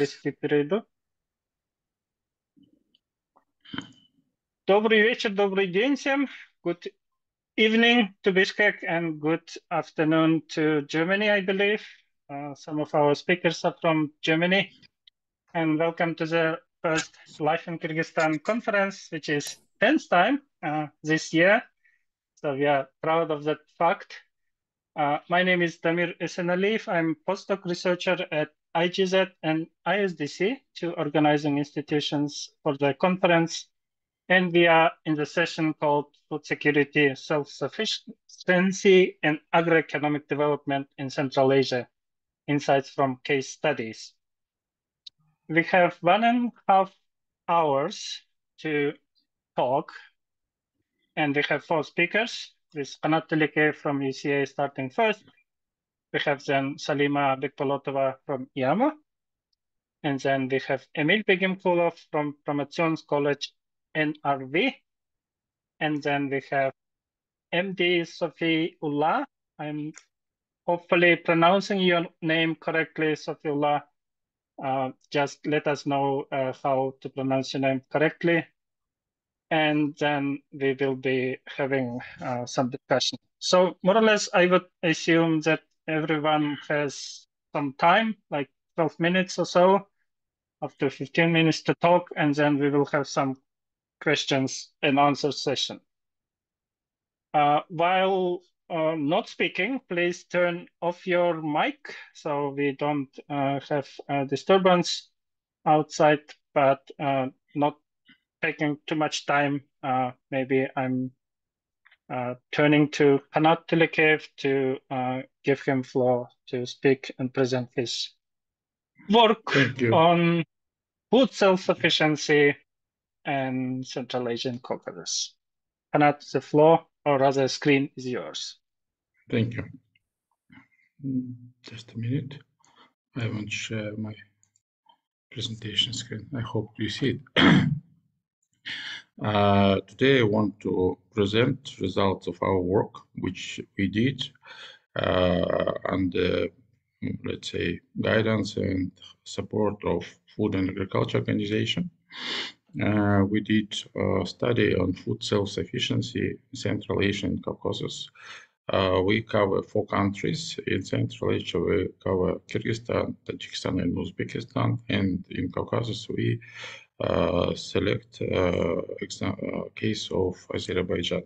10 перейду. Добрый вечер, добрый день всем. Good evening to Bishkek and good afternoon to Germany, I believe. Some of our speakers are from Germany. And welcome to the first Life in Kyrgyzstan conference, which is 10th time this year. So we are proud of that fact. My name is Damir Esenaliev. I'm postdoc researcher at IGZ and ISDC, two organizing institutions for the conference. And we are in the session called Food Security, Self-Sufficiency and Agri-Economic Development in Central Asia, Insights from Case Studies. We have 1.5 hours to talk, and we have 4 speakers, with Kanat Tilekeyev from UCA starting first. We have then Salima Bekbolotova from IAMO, and then we have Emil Begimkulov from Promotionskolleg NRV, and then we have MD Sofiullah. I'm hopefully pronouncing your name correctly, Sofiullah. Just let us know how to pronounce your name correctly. And then we will be having some discussion. So more or less, I would assume that everyone has some time, like 12 minutes or so, up to 15 minutes to talk, and then we will have some questions and answer session. While not speaking, please turn off your mic so we don't have disturbance outside, but not taking too much time. Maybe I'm turning to Kanat Tilekeyev to give him floor to speak and present his work on food self-sufficiency and Central Asian Caucasus. Kanat, the floor, or rather screen, is yours. Thank you. Just a minute. I want to share my presentation screen. I hope you see it. Today I want to present results of our work, which we did under, let's say, guidance and support of Food and Agriculture Organization. We did a study on food self-sufficiency in Central Asia and Caucasus. We cover 4 countries in Central Asia. We cover Kyrgyzstan, Tajikistan and Uzbekistan, and in Caucasus we select case of Azerbaijan.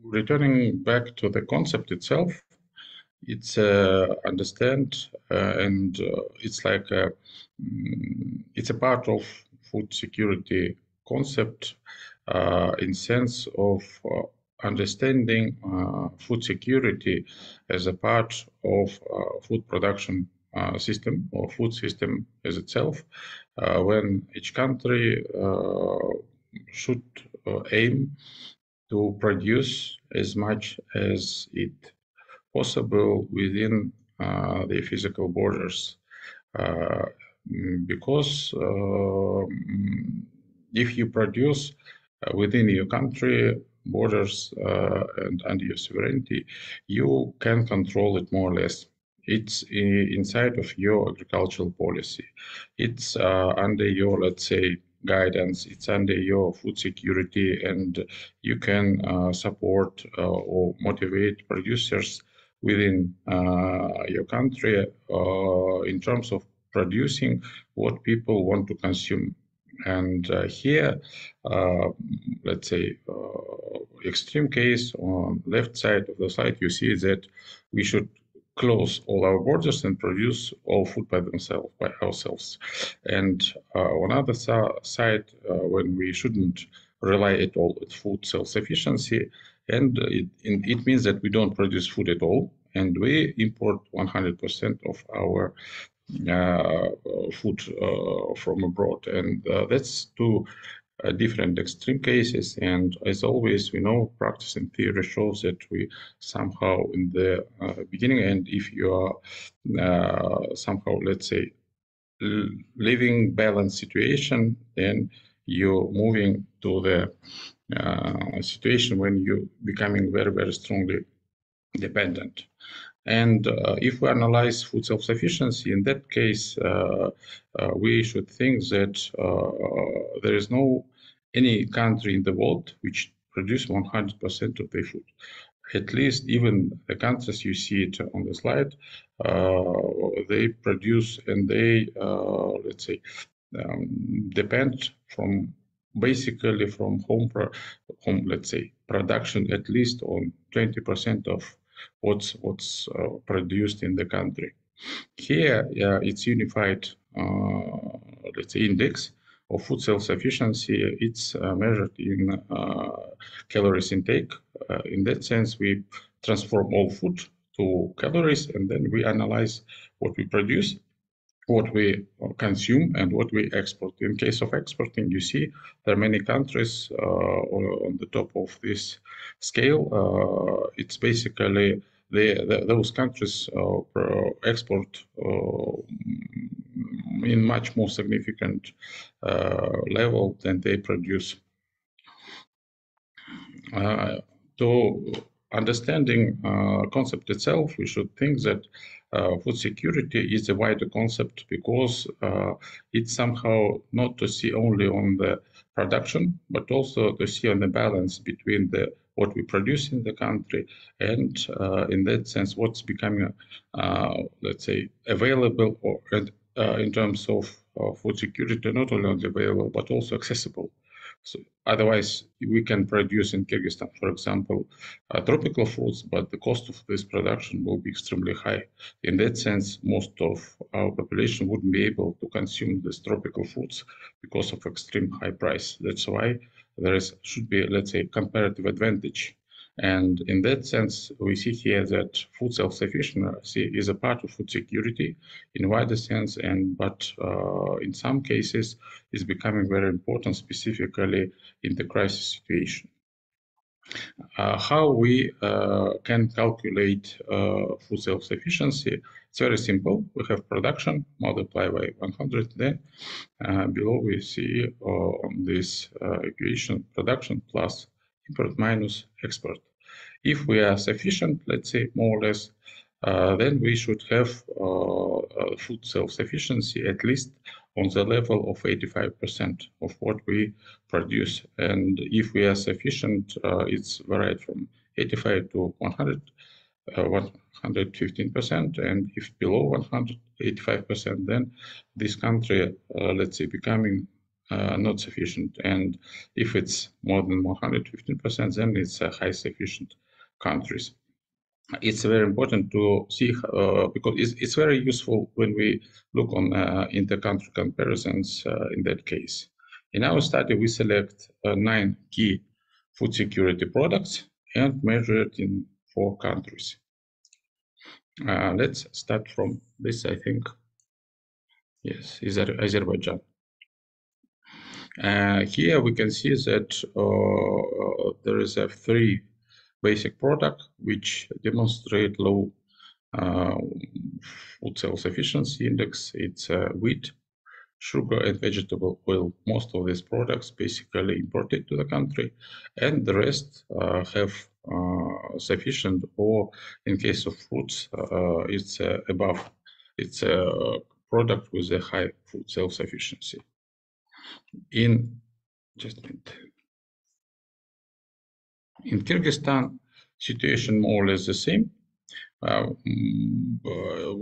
Returning back to the concept itself, it's understand and it's like it's a part of food security concept in sense of understanding food security as a part of food production system or food system as itself, when each country should aim to produce as much as it possible within the physical borders, because if you produce within your country borders and under your sovereignty, you can control it more or less. It's inside of your agricultural policy. It's under your, let's say, guidance. It's under your food security, and you can support or motivate producers within your country in terms of producing what people want to consume. And here, let's say, extreme case on left side of the slide, you see that we should close all our borders and produce all food by ourselves. And on other side, when we shouldn't rely at all on food self-sufficiency, and it means that we don't produce food at all, and we import 100% of our food from abroad. And that's 2 different extreme cases. And as always, we know practice and theory shows that we somehow in the beginning, and if you are somehow, let's say, living balanced situation, then you're moving to the situation when you're becoming very, very strongly dependent. And if we analyze food self-sufficiency, in that case, we should think that there is no any country in the world which produce 100% of their food. At least even the countries you see it on the slide, they produce and they, let's say, depend from basically from home, let's say, production at least on 20% of what's produced in the country. Here, it's unified, let's say, index of food self-sufficiency. It's measured in calories intake. In that sense, we transform all food to calories, and then we analyze what we produce, what we consume, and what we export. In case of exporting, you see there are many countries on the top of this scale. It's basically those countries export in much more significant level than they produce. To understanding concept itself, we should think that food security is a wider concept because it's somehow not to see only on the production, but also to see on the balance between what we produce in the country and in that sense what's becoming, let's say, available or in terms of food security, not only available but also accessible. So otherwise, we can produce in Kyrgyzstan, for example, tropical fruits, but the cost of this production will be extremely high. In that sense, most of our population wouldn't be able to consume these tropical fruits because of extreme high price. That's why there should be, let's say, comparative advantage. And in that sense, we see here that food self-sufficiency is a part of food security in wider sense, but in some cases is becoming very important, specifically in the crisis situation. How we can calculate food self-sufficiency? It's very simple. We have production multiplied by 100. Then below we see on this equation production plus import minus export. If we are sufficient, let's say more or less, then we should have food self-sufficiency at least on the level of 85% of what we produce. And if we are sufficient, it's varied from 85 to 115%. And if below 185%, then this country, let's say, becoming not sufficient. And if it's more than 115%, then it's high sufficient countries. It's very important to see because it's very useful when we look on inter-country comparisons in that case. In our study, we select 9 key food security products and measure it in 4 countries. Let's start from this, I think. Yes, is Azerbaijan. Here we can see that there is a 3 basic product which demonstrate low food self-sufficiency index. It's wheat, sugar, and vegetable oil. Most of these products basically imported to the country, and the rest have sufficient, or in case of fruits, it's above. It's a product with a high food self-sufficiency. In Kyrgyzstan, situation more or less the same,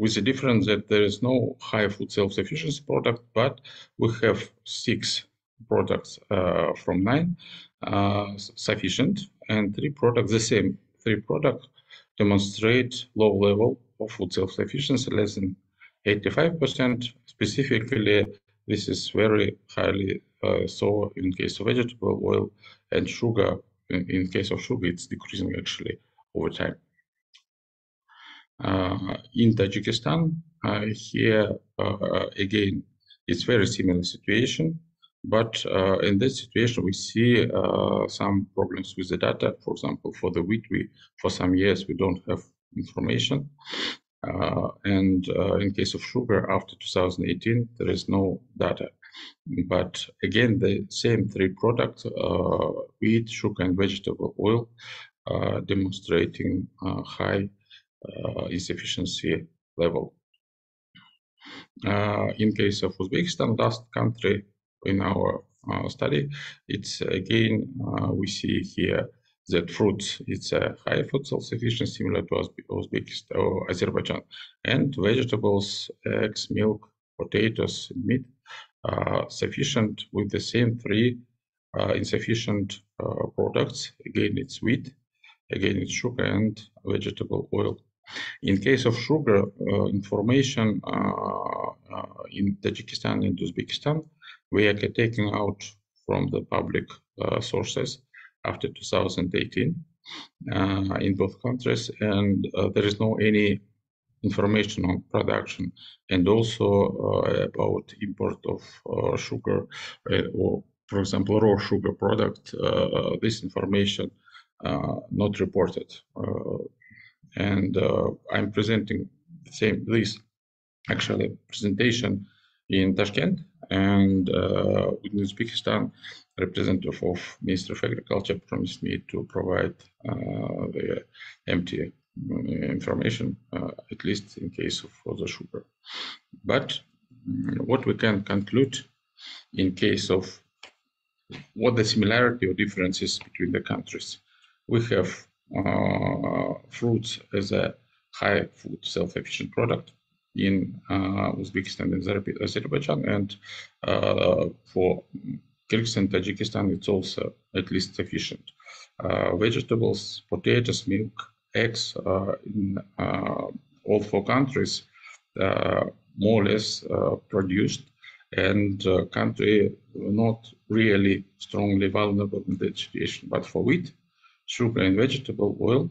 with the difference that there is no high food self-sufficiency product, but we have 6 products from 9 sufficient, and 3 products the same. 3 products demonstrate low level of food self-sufficiency, less than 85%. Specifically, this is very highly so in case of vegetable oil and sugar. In case of sugar, it's decreasing actually over time. In Tajikistan, here again, it's very similar situation, but in this situation we see some problems with the data. For example, for the wheat, for some years we don't have information, and in case of sugar, after 2018 there is no data. But again, the same 3 products, wheat, sugar, and vegetable oil, demonstrating high insufficiency level. In case of Uzbekistan, last country in our study, it's again, we see here that fruits, it's a high food self-sufficiency similar to Uzbekistan or Azerbaijan, and vegetables, eggs, milk, potatoes, meat, sufficient with the same three insufficient products. Again, it's wheat, again, it's sugar and vegetable oil. In case of sugar, information in Tajikistan and Uzbekistan, we are taking out from the public sources after 2018 in both countries, and there is no any information on production and also about import of sugar or, for example, raw sugar product. This information not reported. And I'm presenting the same this actually presentation in Tashkent, and in Uzbekistan, representative of Ministry of Agriculture promised me to provide the empty information, at least in case of the sugar. But what we can conclude in case of what the similarity or differences between the countries, we have fruits as a high food self-sufficient product in Uzbekistan and Azerbaijan, and for Kyrgyzstan, Tajikistan, it's also at least sufficient. Vegetables, potatoes, milk, eggs in all four countries more or less produced, and country not really strongly vulnerable in that situation. But for wheat, sugar, and vegetable oil,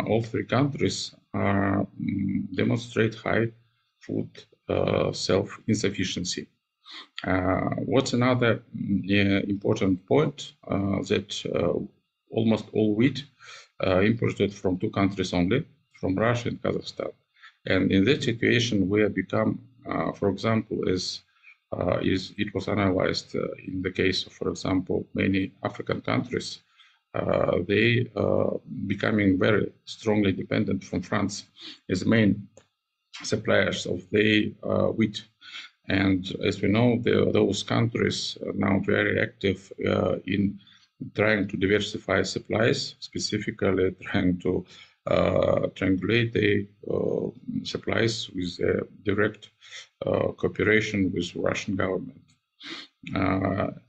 all three countries demonstrate high food self-insufficiency. What's another important point, that almost all wheat imported from two countries only, from Russia and Kazakhstan. And in that situation, we have become, for example, as it was analyzed in the case of, for example, many African countries, they becoming very strongly dependent from France as main suppliers of the wheat. And as we know, those countries are now very active in trying to diversify supplies, specifically trying to triangulate the supplies with direct cooperation with Russian government.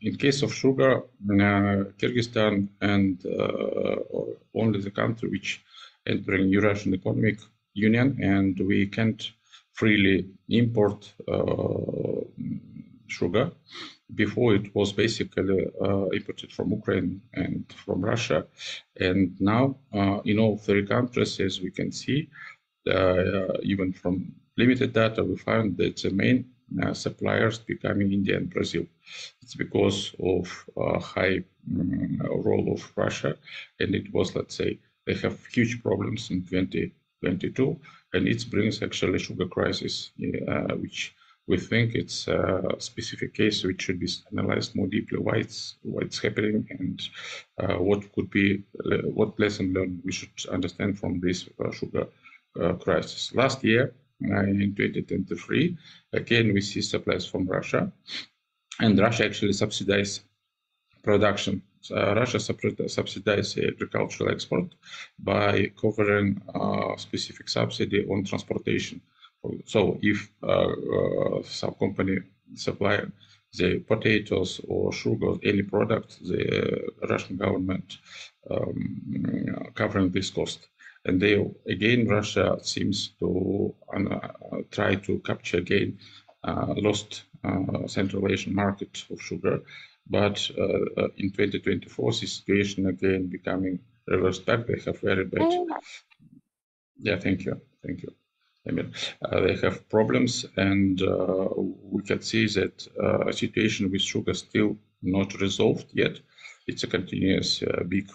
In case of sugar, Kyrgyzstan and only the country which entering Eurasian Economic Union, and we can't freely import sugar. Before it was basically imported from Ukraine and from Russia, and now in all three countries, as we can see, even from limited data, we found that the main suppliers becoming India and Brazil. It's because of high role of Russia, and it was, let's say, they have huge problems in 2022, and it brings actually sugar crisis, which we think it's a specific case which should be analyzed more deeply, why it's happening, and what lesson learned we should understand from this sugar crisis. Last year, in 2023, again we see supplies from Russia, and Russia actually subsidized production. Russia subsidized agricultural export by covering specific subsidy on transportation. So if some company supply the potatoes or sugar, any product, the Russian government covering this cost. And they, again, Russia seems to try to capture again lost Central Asian market of sugar. But in 2024, the situation again becoming reversed back. They have very bad. Yeah, thank you. Emil. They have problems, and we can see that a situation with sugar still not resolved yet. It's a continuous, big,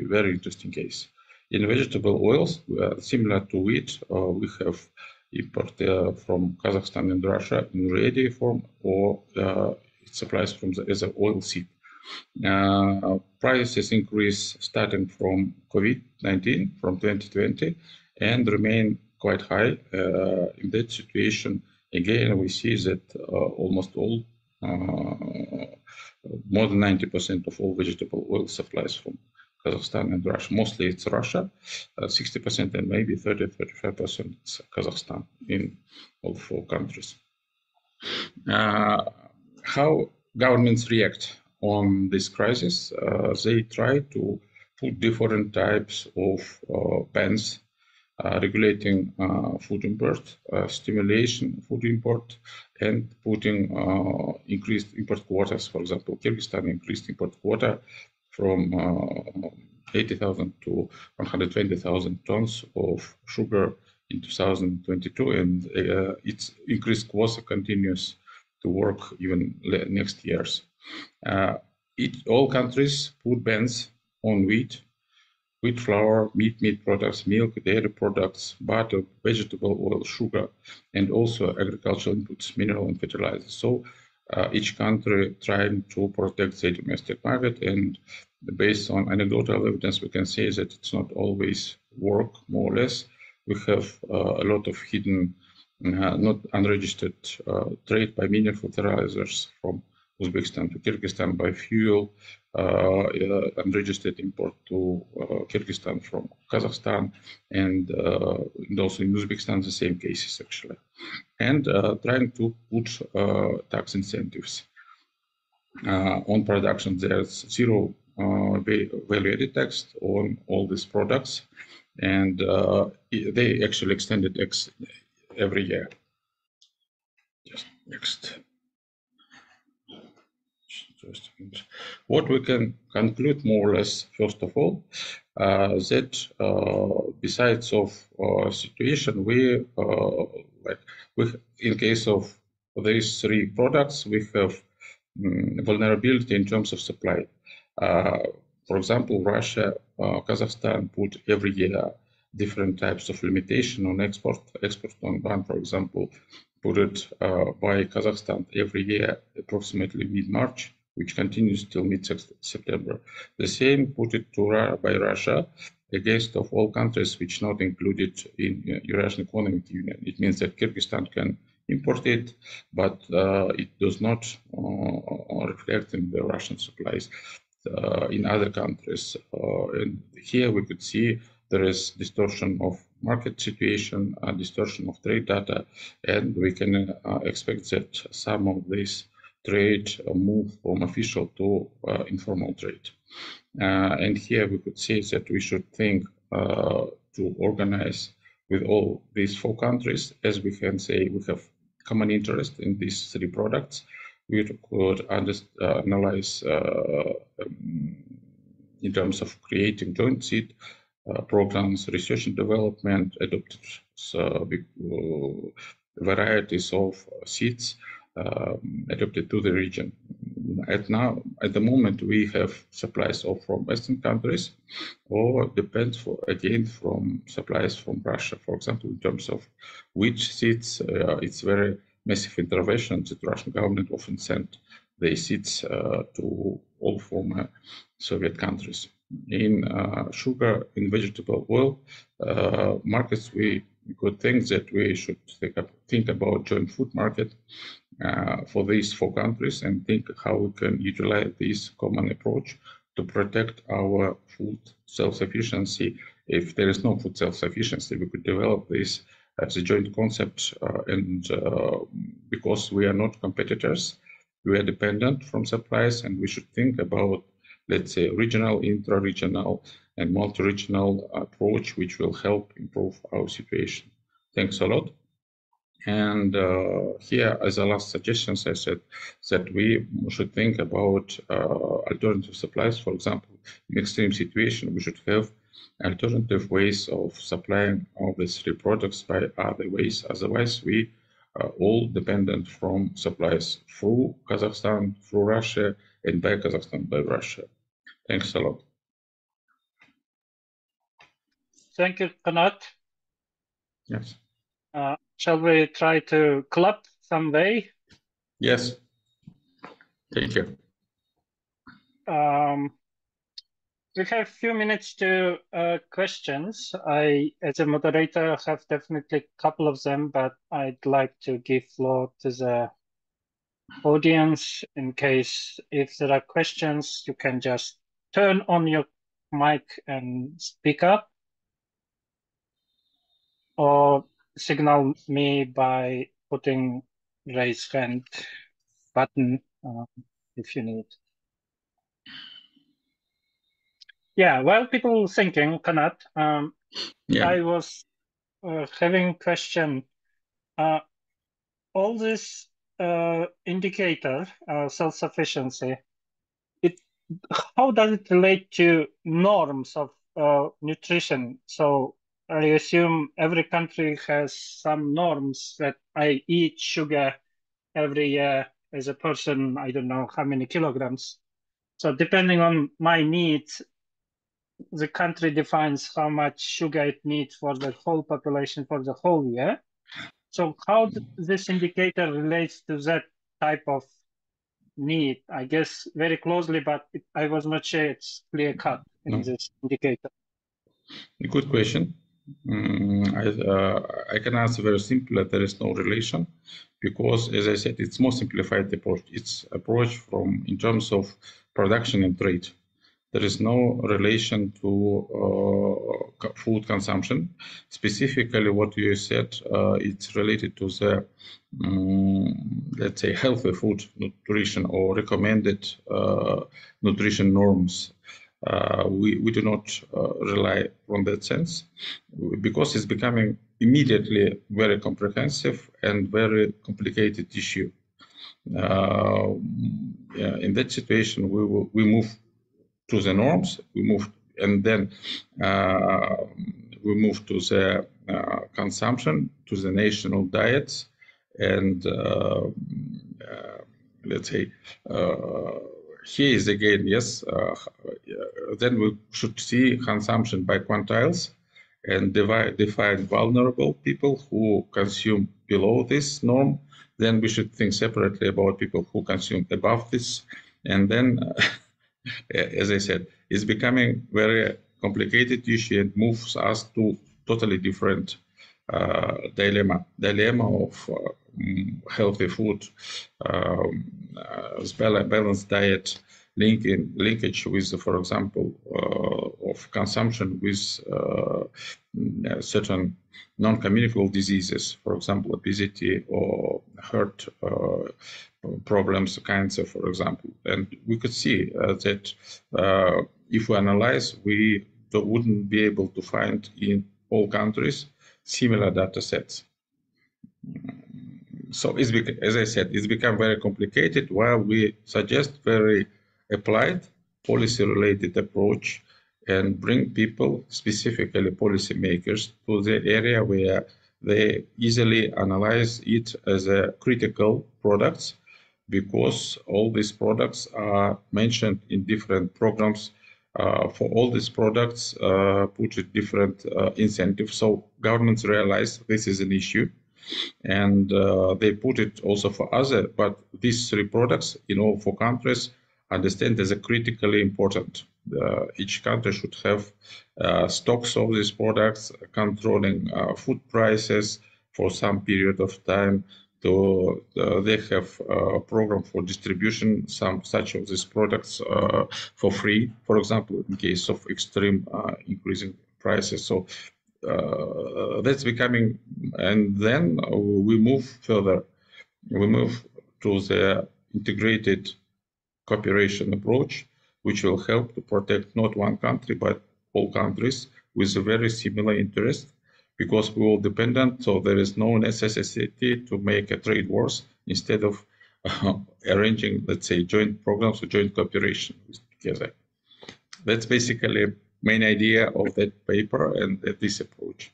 very interesting case. In vegetable oils, similar to wheat, we have import from Kazakhstan and Russia in ready form, or it supplies from as an oil seed. Prices increase starting from COVID-19, from 2020, and remain quite high. In that situation, again, we see that almost all, more than 90% of all vegetable oil supplies from Kazakhstan and Russia. Mostly it's Russia, 60% and maybe 30-35% it's Kazakhstan in all four countries. How governments react on this crisis? They try to put different types of bans regulating food import, stimulation food import, and putting increased import quotas. For example, Kyrgyzstan increased import quota from 80,000 to 120,000 tons of sugar in 2022, and its increased quota continues to work even next years. All countries put bans on wheat flour, meat products, milk, dairy products, butter, vegetable oil, sugar, and also agricultural inputs, mineral and fertilizers. So each country trying to protect their domestic market, and based on anecdotal evidence, we can say that it's not always work, more or less. We have a lot of hidden, not unregistered trade by mineral fertilizers from Uzbekistan to Kyrgyzstan, by fuel, unregistered import to Kyrgyzstan from Kazakhstan, and also in Uzbekistan, the same cases actually. And trying to put tax incentives on production. There's zero value-added tax on all these products, and they actually extended every year. Just next. What we can conclude more or less, first of all, that besides of situation, in case of these three products, we have vulnerability in terms of supply. For example, Russia, Kazakhstan put every year different types of limitation on export on ban, for example, put it by Kazakhstan every year, approximately mid-March, which continues till mid-September. The same put it by Russia against of all countries which not included in Eurasian Economic Union. It means that Kyrgyzstan can import it, but it does not reflect in the Russian supplies in other countries. And here we could see there is distortion of market situation, distortion of trade data, and we can expect that some of this trade move from official to informal trade. And here we could say that we should think to organize with all these four countries, as we can say we have common interest in these three products. We could analyze in terms of creating joint seed programs, research and development, adopted varieties of seeds adapted to the region. At the moment, we have supplies from Western countries, or depends again from supplies from Russia. For example, in terms of wheat seeds, it's very massive intervention that the Russian government often sent the seeds to all former Soviet countries. In sugar, in vegetable oil markets, we could think that we should think about joint food market for these four countries, and think how we can utilize this common approach to protect our food self-sufficiency. If there is no food self-sufficiency, we could develop this as a joint concept, and because we are not competitors, we are dependent from supplies, and we should think about, let's say, regional, intra-regional, and multi-regional approach, which will help improve our situation. Thanks a lot. And here, as a last suggestions, I said that we should think about alternative supplies. For example, in extreme situation, we should have alternative ways of supplying all these three products by other ways. Otherwise, we are all dependent from supplies through Kazakhstan, through Russia, and by Kazakhstan, by Russia. Thanks a lot. Thank you, Kanat. Yes. Shall we try to clap some way? Yes. Thank you. we have a few minutes to questions. I, as a moderator, have definitely a couple of them, but I'd like to give floor to the audience in case if there are questions, you can just turn on your mic and speak up, or signal me by putting raise hand button if you need. Yeah, while people thinking, Kanat, I was having question. All this indicator, self-sufficiency, how does it relate to norms of nutrition? So I assume every country has some norms that I eat sugar every year as a person, I don't know how many kilograms. So depending on my needs, the country defines how much sugar it needs for the whole population for the whole year. So how this indicator relates to that type of need? I guess very closely, but I was not sure it's clear cut in this indicator. Good question. I can answer very simply that there is no relation because, as I said, it's more simplified approach. It's approach from in terms of production and trade. There is no relation to food consumption. Specifically, what you said, it's related to the, let's say, healthy food nutrition or recommended nutrition norms. We do not rely on that sense because it's becoming immediately very comprehensive and very complicated issue. In that situation, we move to the norms, we move, and then we move to the consumption, to the national diets, and let's say here is again, yes, then we should see consumption by quantiles and define vulnerable people who consume below this norm. Then we should think separately about people who consume above this. And then, as I said, it's becoming very complicated issue and moves us to totally different dilemma of healthy food, balanced diet, linkage with, for example, of consumption with certain non-communicable diseases, for example, obesity or heart problems, cancer, for example. And we could see that if we analyze, we wouldn't be able to find in all countries similar data sets. So, as I said, it's become very complicated while we suggest very applied policy-related approach and bring people, specifically policymakers, to the area where they easily analyze it as a critical products because all these products are mentioned in different programs. For all these products, put different incentives. So governments realize this is an issue. And they put it also for other, but these three products in all four countries understand as a critically important. Each country should have stocks of these products, controlling food prices for some period of time. They have a program for distribution, such of these products for free, for example, in case of extreme increasing prices. So that's becoming, and then we move further. We move to the integrated cooperation approach, which will help to protect not one country, but all countries with a very similar interest, because we all dependent, so there is no necessity to make a trade wars instead of arranging, let's say, joint programs or joint cooperation together. That's basically main idea of that paper and this approach.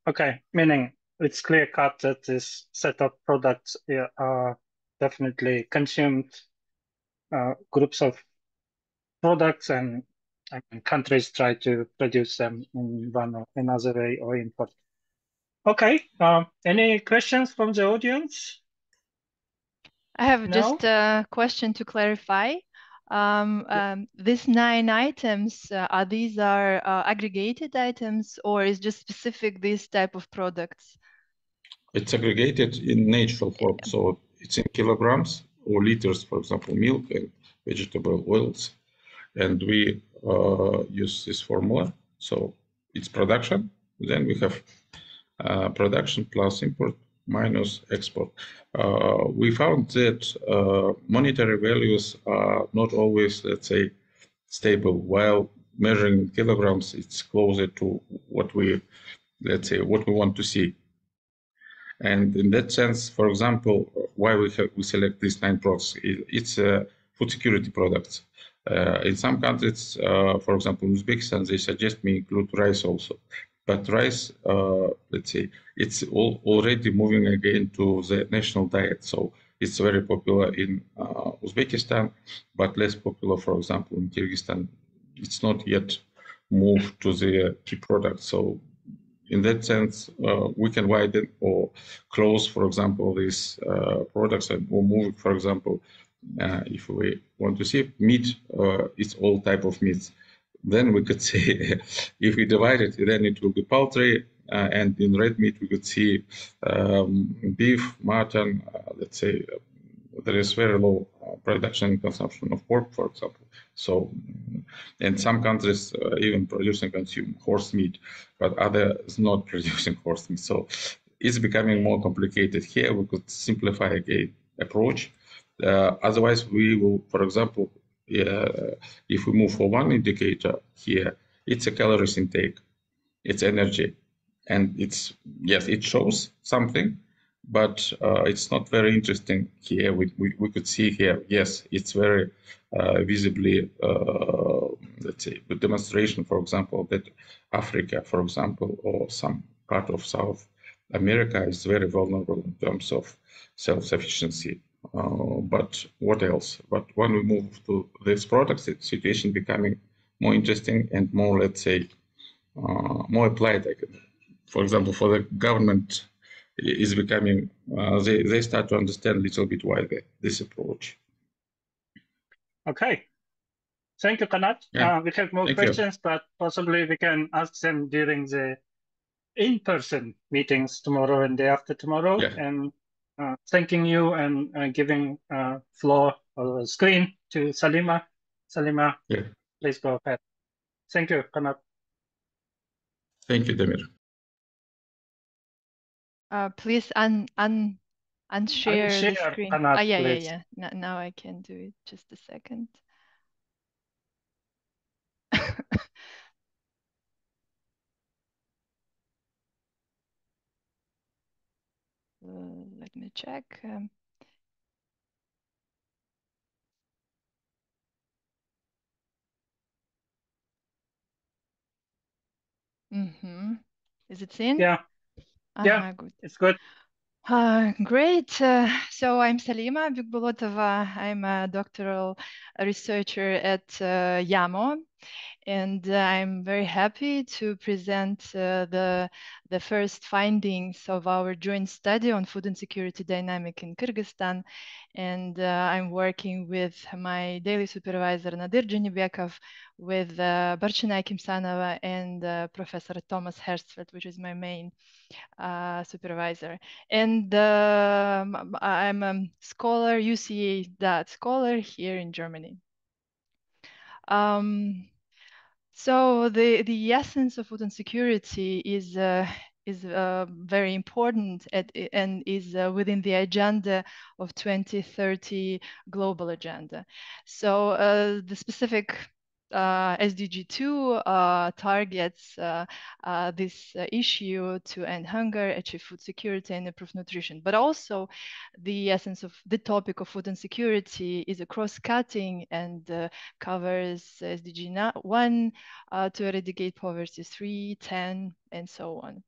Okay, meaning it's clear cut that this set of products are definitely consumed groups of products, and countries try to produce them in one or another way or import. Okay, any questions from the audience? I have just a question to clarify. These 9 items, are these aggregated items, or is just specific this type of products? It's aggregated in natural form, so it's in kilograms or liters, for example, milk and vegetable oils. And we use this formula. So it's production. Then we have production plus import minus export. We found that monetary values are not always, let's say, stable. While measuring in kilograms, it's closer to what we, let's say, what we want to see. And in that sense, for example, why we select these 9 products, it's food security products. In some countries, for example, Uzbekistan, they suggest me include rice also. But rice, let's say, it's already moving again to the national diet. So it's very popular in Uzbekistan, but less popular, for example, in Kyrgyzstan. It's not yet moved to the key product. So in that sense, we can widen or close, for example, these products and or move, for example, if we want to see meat, it's all type of meats. Then we could say, if we divide it, then it will be poultry, and in red meat we could see beef, mutton. Let's say there is very low production and consumption of pork, for example. So, and some countries even produce and consume horse meat, but others not producing horse meat. So it's becoming more complicated. Here we could simplify again approach. Otherwise, we will, for example, if we move for one indicator here, it's a calories intake, it's energy, and it's, yes, it shows something, but it's not very interesting here. We could see here, yes, it's very visibly, let's say, the demonstration, for example, that Africa, for example, or some part of South America is very vulnerable in terms of self-sufficiency. But what else? But when we move to these products, the situation becoming more interesting and more, let's say, more applied. For example, for the government, is becoming, they start to understand a little bit why this approach. Okay. Thank you, Kanat. Yeah. We have more questions, but possibly we can ask them during the in-person meetings tomorrow and day after tomorrow. Yeah. And thanking you and giving floor or screen to Salima. Salima, yeah. Please go ahead. Thank you, Kanat. Thank you, Damir. Please unshare the screen. Kanat, yeah. Now I can do it. Just a second. Let me check. Is it seen? Yeah. Yeah, good. it's good. Great. So I'm Salima Bekbolotova. I'm a doctoral researcher at IAMO, and I'm very happy to present the first findings of our joint study on food insecurity dynamic in Kyrgyzstan. And I'm working with my daily supervisor Nadir Janibekov, with Barchina Kimsanova, and Professor Thomas Hertzfeld, which is my main supervisor. And I'm a scholar, UCA scholar here in Germany. So the essence of food insecurity is very important and is within the agenda of 2030 global agenda. So the specific SDG 2 targets this issue to end hunger, achieve food security, and improve nutrition. But also, the essence of the topic of food insecurity is a cross-cutting and covers SDG 1 to eradicate poverty, 3, 10, and so on.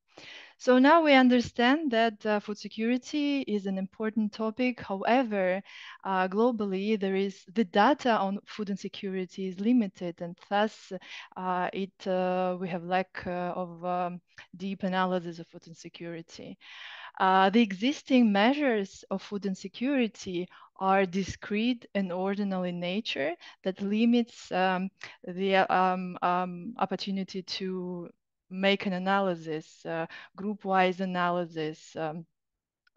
So now we understand that food security is an important topic. However, globally, the data on food insecurity is limited, and thus we have lack of deep analysis of food insecurity. The existing measures of food insecurity are discrete and ordinal in nature that limits the opportunity to make an analysis, group-wise analysis,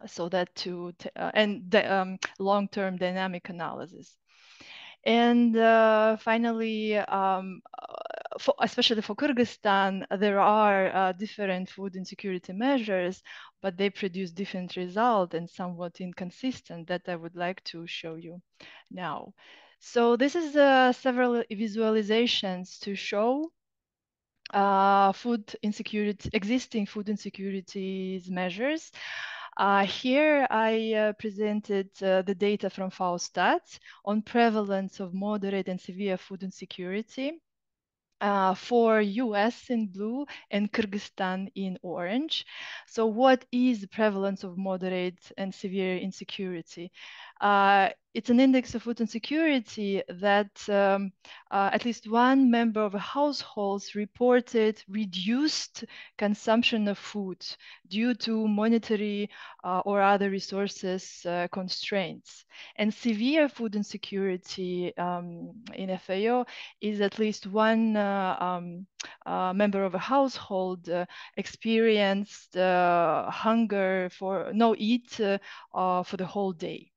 so that and the long-term dynamic analysis. And finally, especially for Kyrgyzstan, there are different food insecurity measures, but they produce different results and somewhat inconsistent that I would like to show you now. So this is several visualizations to show food insecurity, existing food insecurities measures. Here I presented the data from FAO Stats on prevalence of moderate and severe food insecurity for US in blue and Kyrgyzstan in orange. So what is the prevalence of moderate and severe insecurity? It's an index of food insecurity that at least one member of a household reported reduced consumption of food due to monetary or other resources constraints. And severe food insecurity in FAO is at least one member of a household experienced hunger for no eat for the whole day.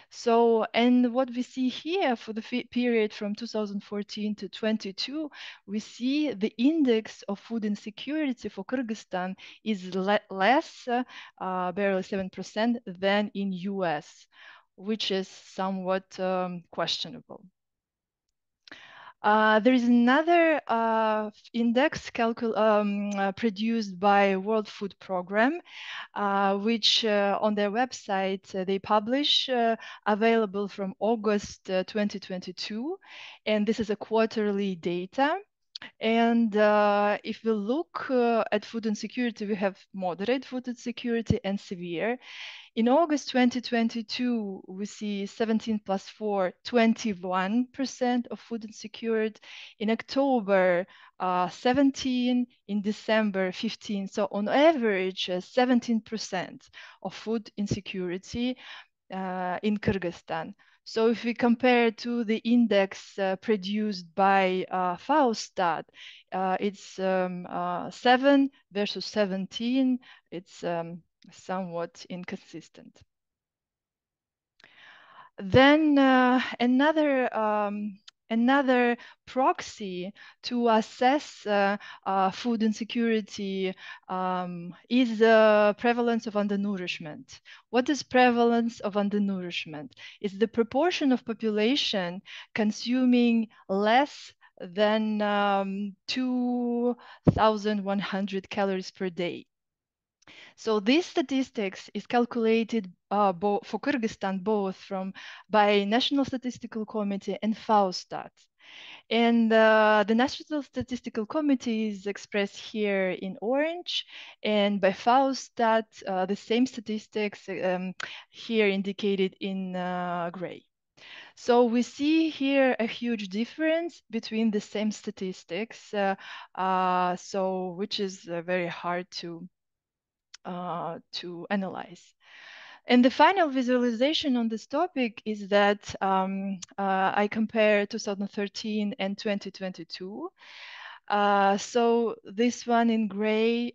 So, and what we see here for the period from 2014 to 22, we see the index of food insecurity for Kyrgyzstan is less, barely 7% than in US, which is somewhat questionable. There is another index produced by World Food Programme, which on their website they publish, available from August 2022, and this is a quarterly data. And if we look at food insecurity, we have moderate food insecurity and severe. In August 2022, we see 17 plus 4, 21% of food insecure. In October, 17, in December, 15. So on average, 17% of food insecurity in Kyrgyzstan. So if we compare to the index produced by FAO Stat, it's 7 versus 17. It's somewhat inconsistent. Then another proxy to assess food insecurity is the prevalence of undernourishment. What is prevalence of undernourishment? It's the proportion of population consuming less than 2,100 calories per day. So this statistics is calculated for Kyrgyzstan both by National Statistical Committee and FAO Stat. And the National Statistical Committee is expressed here in orange, and by FAO Stat, the same statistics here indicated in gray. So we see here a huge difference between the same statistics, which is very hard to analyze. And the final visualization on this topic is that I compare 2013 and 2022. So this one in gray,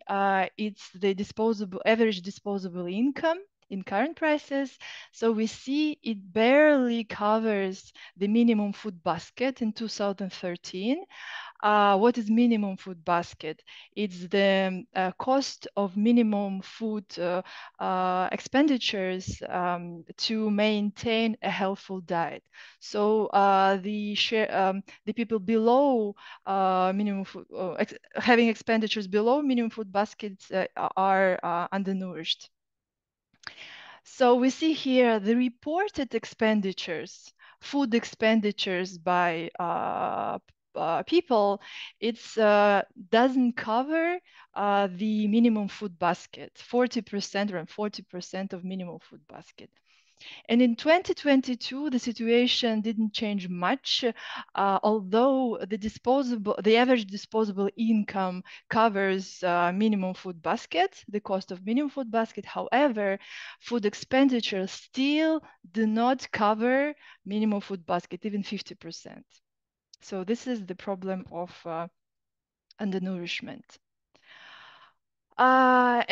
it's the average disposable income in current prices. So we see it barely covers the minimum food basket in 2013. What is minimum food basket? It's the cost of minimum food expenditures to maintain a healthful diet. So the people below minimum food, having expenditures below minimum food baskets are undernourished. So we see here the reported expenditures, food expenditures by people, it's doesn't cover the minimum food basket, 40%, around 40% of minimum food basket. And in 2022, the situation didn't change much, although the average disposable income covers minimum food basket, the cost of minimum food basket. However, food expenditures still do not cover minimum food basket, even 50%. So this is the problem of undernourishment. The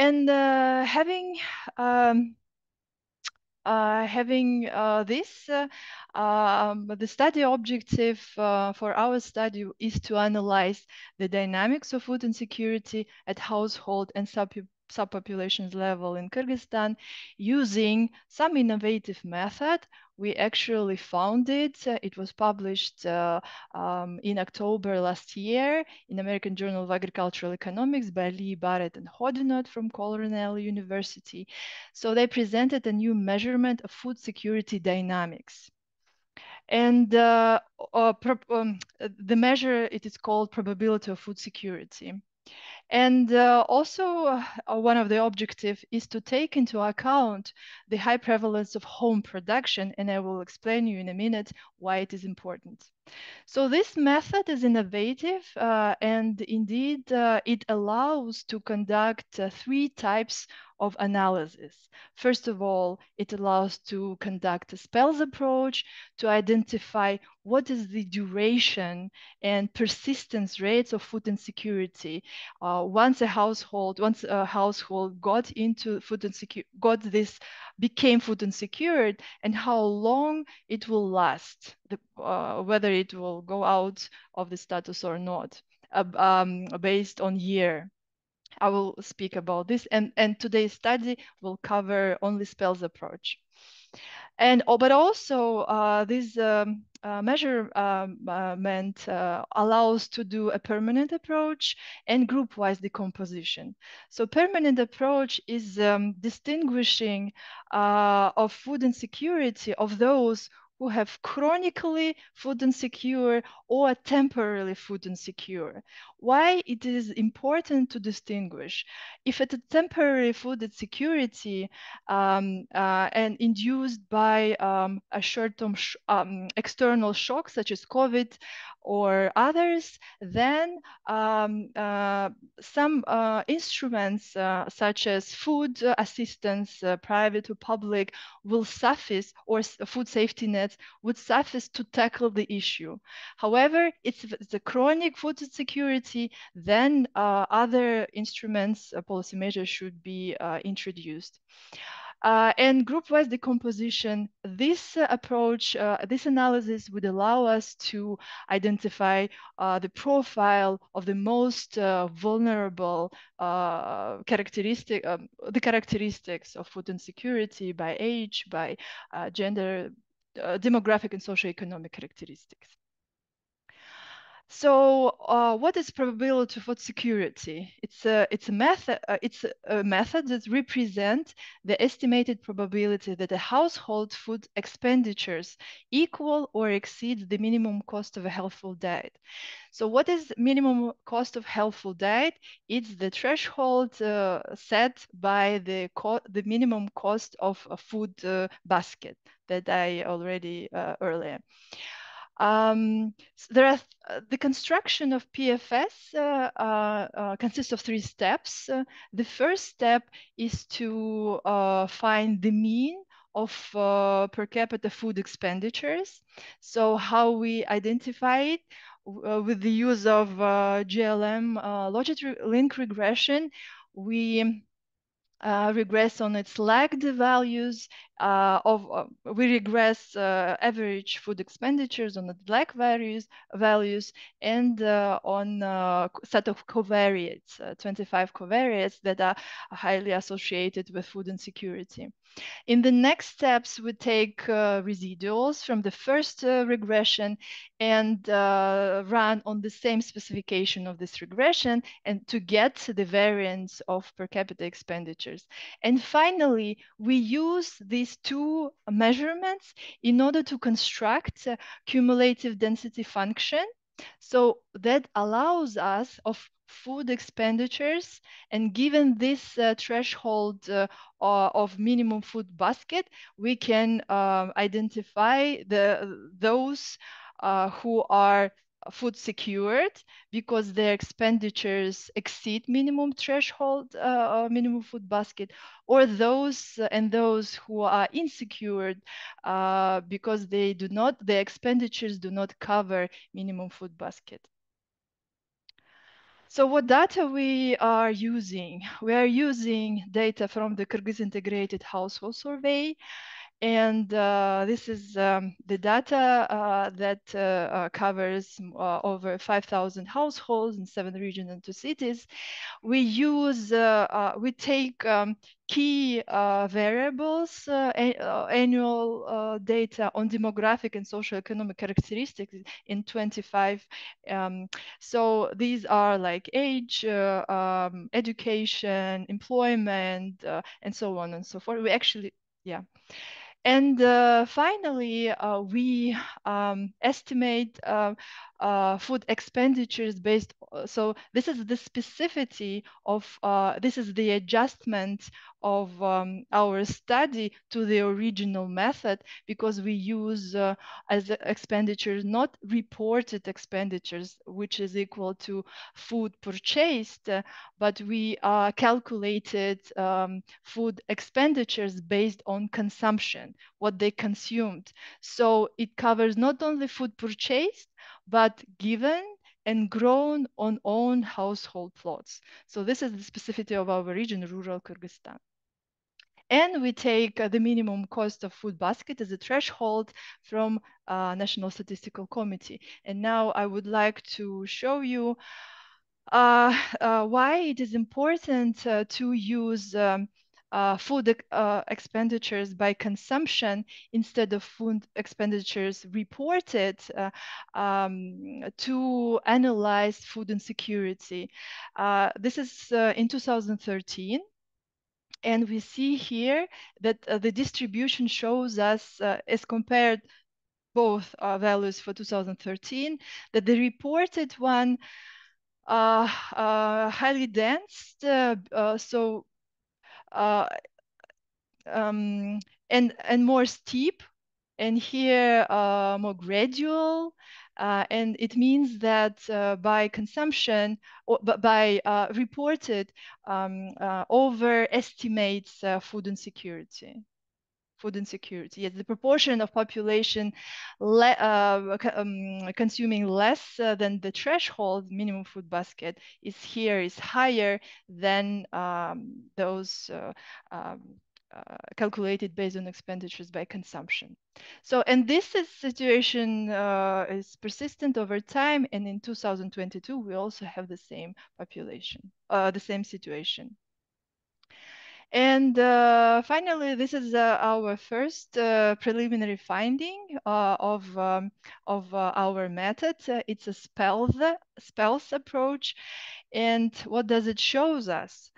study objective for our study is to analyze the dynamics of food insecurity at household and subpopulations level in Kyrgyzstan using some innovative method. We actually found it. It was published in October last year in American Journal of Agricultural Economics by Lee, Barrett, and Hodinot from Cornell University. So they presented a new measurement of food security dynamics. And the measure, it is called probability of food security. And also one of the objectives is to take into account the high prevalence of home production, and I will explain you in a minute why it is important. So this method is innovative and indeed it allows to conduct 3 types of analysis. First of all, it allows to conduct a spells approach to identify what is the duration and persistence rates of food insecurity. Once a household got into food insecurity, became food insecure, and how long it will last, whether it will go out of the status or not, based on year. I will speak about this, and today's study will cover only spells approach. And but also this measurement allows to do a permanent approach and group-wise decomposition. So permanent approach is distinguishing of food insecurity of those who have chronically food insecure or temporarily food insecure. Why it is important to distinguish? If at a temporary food insecurity and induced by a short-term external shock such as COVID or others, then some instruments such as food assistance, private or public, will suffice, or food safety nets would suffice to tackle the issue. However, it's the chronic food insecurity, then other instruments, policy measures should be introduced. And group-wise decomposition, this approach, this analysis would allow us to identify the profile of the most vulnerable the characteristics of food insecurity by age, by gender, demographic and socio-economic characteristics. So, what is probability of food security? It's a method. It's a method that represents the estimated probability that a household food expenditures equal or exceed the minimum cost of a healthful diet. So, what is minimum cost of healthful diet? It's the threshold set by the minimum cost of a food basket that I already earlier. So the construction of PFS consists of 3 steps. The first step is to find the mean of per capita food expenditures. So how we identify it with the use of GLM logic-link regression, we regress on its lagged values we regress average food expenditures on the lag values and on set of covariates, 25 covariates that are highly associated with food insecurity. In the next steps, we take residuals from the first regression and run on the same specification of this regression and to get the variance of per capita expenditures. And finally, we use these 2 measurements in order to construct a cumulative density function. So that allows us food expenditures, and given this threshold of minimum food basket, we can identify those who are food secured because their expenditures exceed minimum threshold, minimum food basket, or those who are insecure because their expenditures do not cover minimum food basket. So what data we are using? We are using data from the Kyrgyz Integrated Household Survey. And this is the data that covers over 5,000 households in 7 regions and 2 cities. We use, we take key variables, annual data on demographic and socio-economic characteristics in 25. So these are like age, education, employment, and so on and so forth. We actually, yeah. And finally, we estimate food expenditures based. So this is the specificity of, this is the adjustment of our study to the original method, because we use as expenditures, not reported expenditures, which is equal to food purchased, but we calculated food expenditures based on consumption, what they consumed. So it covers not only food purchased, but given and grown on own household plots. So this is the specificity of our region, rural Kyrgyzstan. And we take the minimum cost of food basket as a threshold from National Statistical Committee. And now I would like to show you why it is important to use food expenditures by consumption instead of food expenditures reported to analyze food insecurity. This is in 2013. And we see here that the distribution shows us, as compared both values for 2013, that the reported one highly dense, and more steep, and here more gradual, and it means that by consumption, or by reported, overestimates food insecurity. Food insecurity. Yes, the proportion of population consuming less than the threshold minimum food basket is higher than those calculated based on expenditures by consumption. So, and this situation is persistent over time, and in 2022 we also have the same population, the same situation. And finally, this is our first preliminary finding of our method. It's a spells approach. And what does it shows us?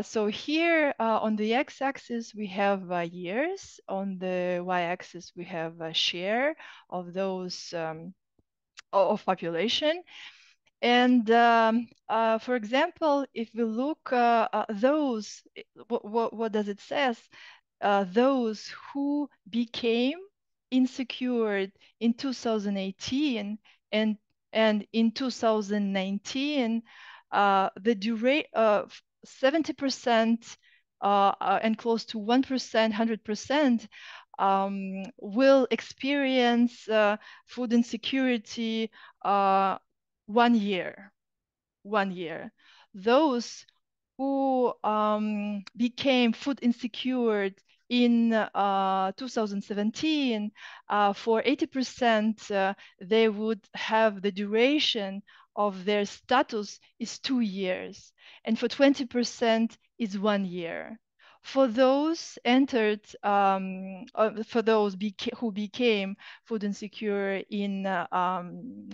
So here on the x-axis, we have years. On the y-axis, we have a share of those of population. And for example, if we look those, what does it says? Those who became insecure in 2018 and in 2019, the duration of 70% and close to 1%, 100%. Will experience food insecurity 1 year. Those who became food insecure in 2017, for 80%, they would have the duration of their status is 2 years, and for 20% is 1 year. For those entered, for those who became food insecure in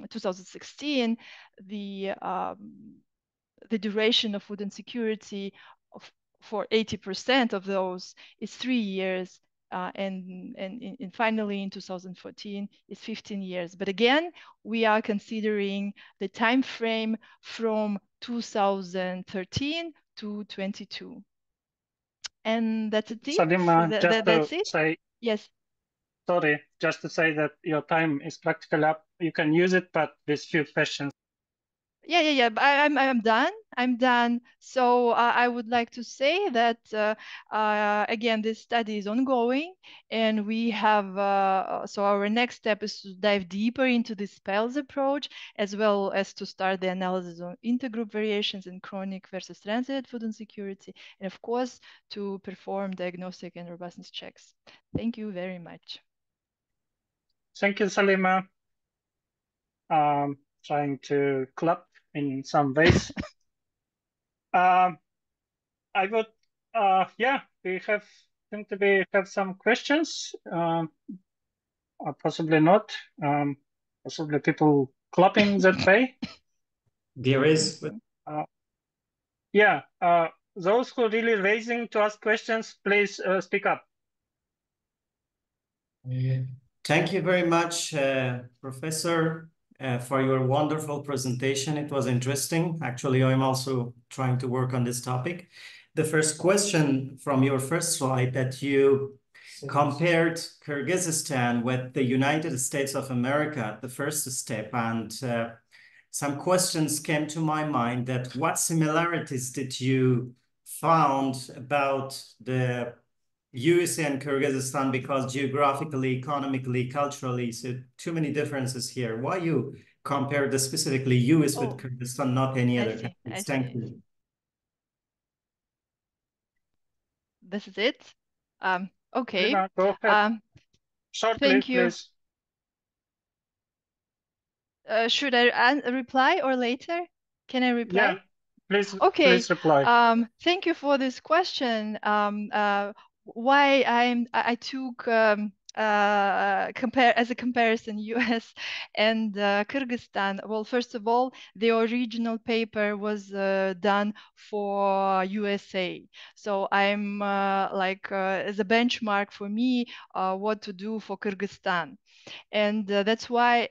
2016, the duration of food insecurity for 80% of those is 3 years, and finally in 2014 is 15 years. But again, we are considering the time frame from 2013 to 22. And that's it. Salima, That's it. Say, yes. Sorry, just to say that your time is practically up. You can use it, but with few questions. Yeah. I'm done. I'm done. So I would like to say that again, this study is ongoing, and we have so our next step is to dive deeper into the spells approach, as well as to start the analysis on intergroup variations in chronic versus transient food insecurity, and of course to perform diagnostic and robustness checks. Thank you very much. Thank you, Salima. Trying to clap in some ways. I would, yeah, we seem to have some questions, or possibly not. Possibly people clapping that way. There is. Yeah, those who are really raising to ask questions, please speak up. Thank you very much, Professor, for your wonderful presentation. It was interesting. Actually, I'm also trying to work on this topic. The first question from your first slide that you compared Kyrgyzstan with the United States of America, the first step, and some questions came to my mind that what similarities did you found about the USA and Kyrgyzstan, because geographically, economically, culturally, so too many differences here. Why you compare the specifically US with Kyrgyzstan, not any other countries? Thank you. This is it. Okay. Go ahead. Shortly, please. Should I reply or later? Can I reply? Yeah, please. Okay. Please reply. Thank you for this question. Why I took as a comparison US and Kyrgyzstan. Well, first of all, the original paper was done for USA, so I'm as a benchmark for me what to do for Kyrgyzstan, and that's why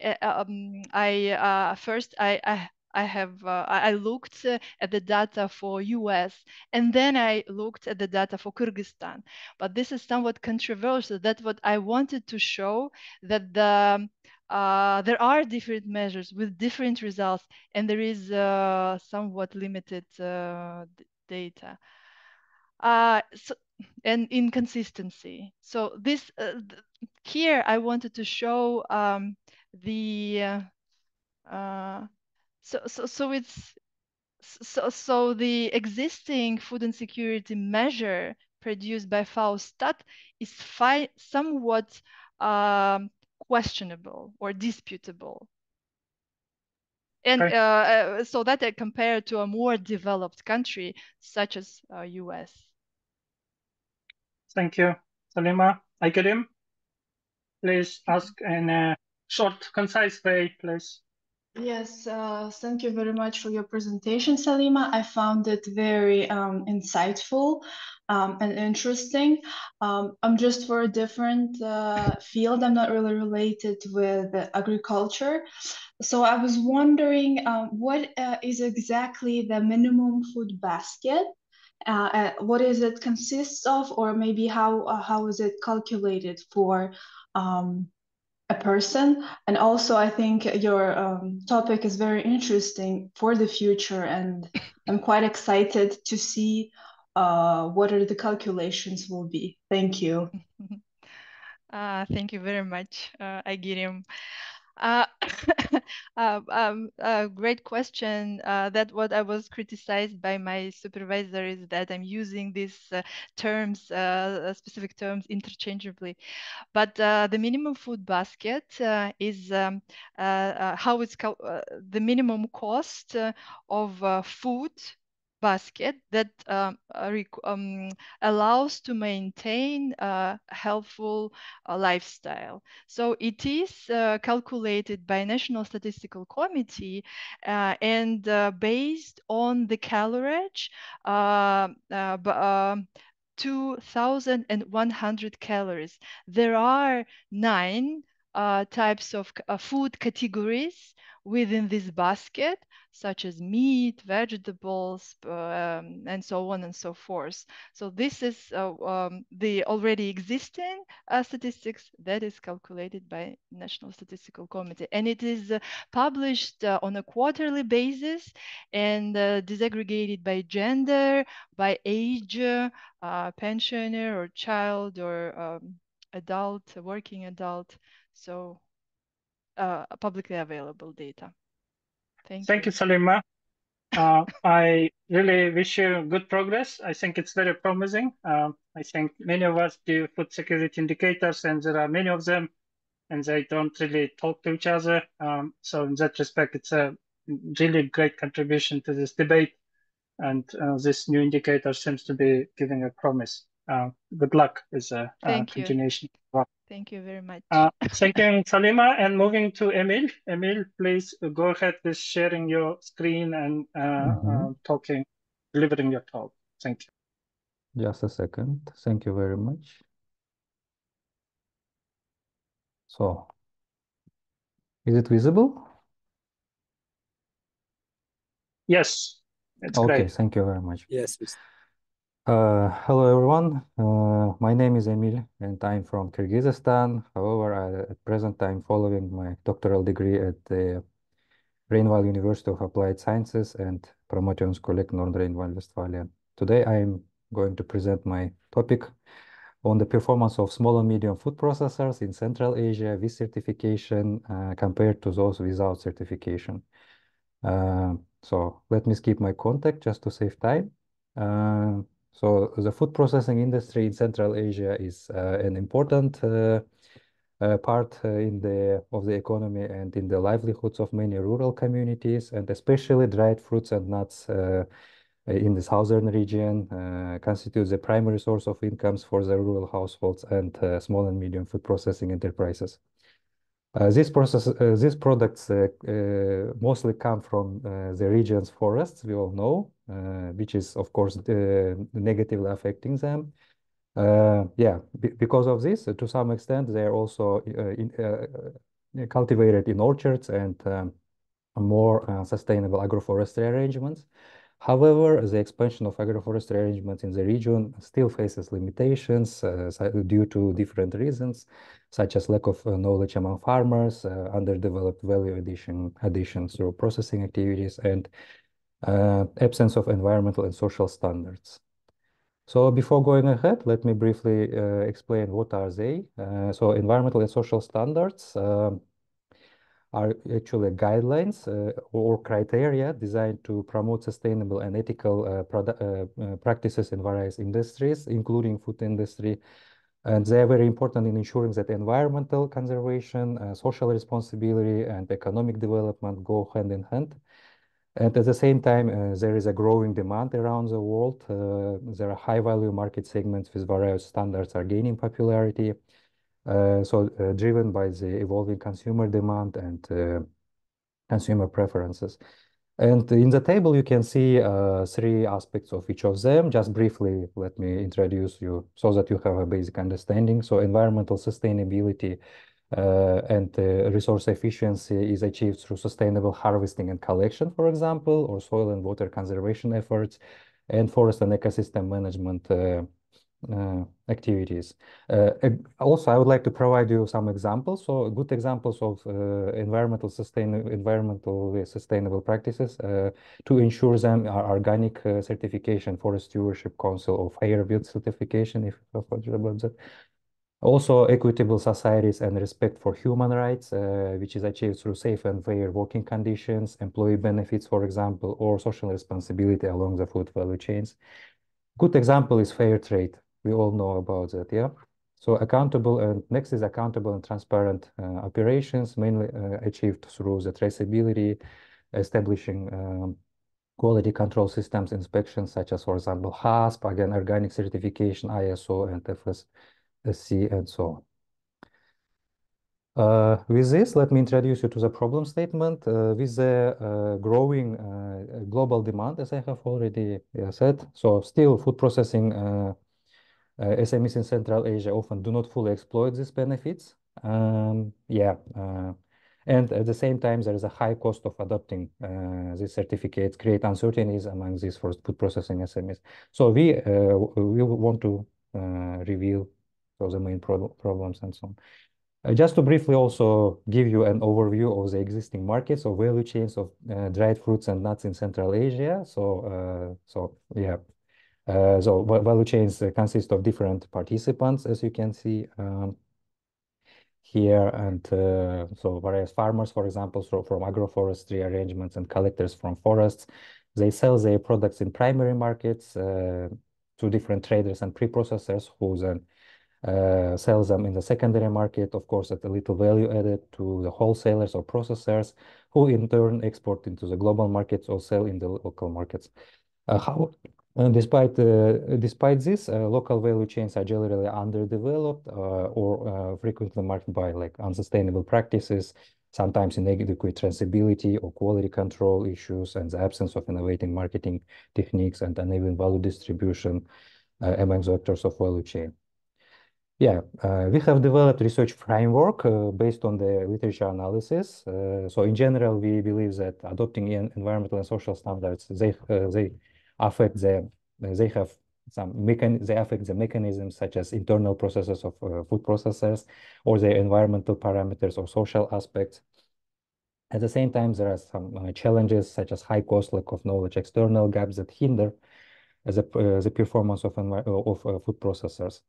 I looked at the data for US, and then I looked at the data for Kyrgyzstan. But this is somewhat controversial. That's what I wanted to show, that there are different measures with different results, and there is somewhat limited data. And inconsistency. So this here I wanted to show so the existing food insecurity measure produced by FAO Stat is somewhat questionable or disputable. And okay. So that I compare to a more developed country such as US. Thank you, Salima. Aykerim, please ask in a short, concise way, please. Yes, thank you very much for your presentation, Salima. I found it very insightful and interesting. I'm just for a different field. I'm not really related with agriculture. So I was wondering what is exactly the minimum food basket? What is it consists of, or maybe how is it calculated for a person? And also I think your topic is very interesting for the future, and I'm quite excited to see what are the calculations will be. Thank you. Thank you very much, Aykerim. Great question. That what I was criticized by my supervisor is that I'm using these terms, specific terms interchangeably. But the minimum food basket is how it's the minimum cost of food basket that allows to maintain a healthful lifestyle. So it is calculated by National Statistical Committee and based on the calorage 2,100 calories. There are 9 types of food categories within this basket, such as meat, vegetables, and so on and so forth. So this is the already existing statistics that is calculated by National Statistical Committee, and it is published on a quarterly basis and disaggregated by gender, by age, pensioner or child or adult, working adult. So publicly available data. Thank you, you. Salima. I really wish you good progress. I think it's very promising. I think many of us do food security indicators, and there are many of them, and they don't really talk to each other. So in that respect, it's a really great contribution to this debate, and this new indicator seems to be giving a promise. Good luck with the continuation. Thank you very much. Thank you, Salima. And moving to Emil. Emil, please go ahead with sharing your screen and delivering your talk. Thank you. Just a second. Thank you very much. So, is it visible? Yes, it's okay, great. Thank you very much. Yes. Hello, everyone. My name is Emil, and I'm from Kyrgyzstan. However, at present, I'm following my doctoral degree at the Rhine-Waal University of Applied Sciences and Promotionskolleg North Rhine-Waal-Westphalia. Today, I'm going to present my topic on the performance of small and medium food processors in Central Asia with certification compared to those without certification. So let me skip my contact just to save time. So the food processing industry in Central Asia is an important part of the economy and in the livelihoods of many rural communities, and especially dried fruits and nuts in the southern region constitutes the primary source of incomes for the rural households and small and medium food processing enterprises. These products mostly come from the region's forests, we all know, which is, of course, negatively affecting them. Because of this, to some extent, they are also cultivated in orchards and more sustainable agroforestry arrangements. However, the expansion of agroforestry arrangements in the region still faces limitations due to different reasons, such as lack of knowledge among farmers, underdeveloped value addition through processing activities, and absence of environmental and social standards. So before going ahead, let me briefly explain what are they. So environmental and social standards are actually guidelines or criteria designed to promote sustainable and ethical practices in various industries, including food industry. And they are very important in ensuring that environmental conservation, social responsibility, and economic development go hand in hand. And at the same time, there is a growing demand around the world. There are high-value market segments with various standards are gaining popularity. Driven by the evolving consumer demand and consumer preferences. And in the table, you can see three aspects of each of them. Just briefly, let me introduce you so that you have a basic understanding. So environmental sustainability and resource efficiency is achieved through sustainable harvesting and collection, for example, or soil and water conservation efforts, and forest and ecosystem management activities. Also, I would like to provide you some examples. So good examples of environmentally sustainable practices to ensure them are organic certification, Forest Stewardship Council, or Fairfield certification, if you have heard about that. Also, equitable societies and respect for human rights, which is achieved through safe and fair working conditions, employee benefits, for example, or social responsibility along the food value chains. Good example is fair trade. We all know about that, yeah? So next is accountable and transparent operations, mainly achieved through the traceability, establishing quality control systems inspections, such as, for example, HASP, again, organic certification, ISO, and FSSC, and so on. With this, let me introduce you to the problem statement. With the growing global demand, as I have already said, so still food processing SMEs in Central Asia often do not fully exploit these benefits. Yeah, and at the same time, there is a high cost of adopting these certificates, create uncertainties among these for food processing SMEs. So we want to reveal the main problems and so on. Just to briefly also give you an overview of the existing markets or value chains of dried fruits and nuts in Central Asia. So yeah, so value chains consist of different participants, as you can see here, and so various farmers, for example, from agroforestry arrangements and collectors from forests, they sell their products in primary markets to different traders and pre-processors who then sells them in the secondary market, of course, at a little value added to the wholesalers or processors, who in turn export into the global markets or sell in the local markets. Despite this, local value chains are generally underdeveloped or frequently marked by like unsustainable practices, sometimes inadequate traceability or quality control issues, and the absence of innovative marketing techniques and uneven value distribution among the actors of value chain. Yeah, we have developed research framework based on the literature analysis. So in general, we believe that adopting environmental and social standards, they affect they affect the mechanisms such as internal processes of food processors or their environmental parameters or social aspects. At the same time, there are some challenges such as high cost, lack of knowledge, external gaps that hinder the performance of food processors.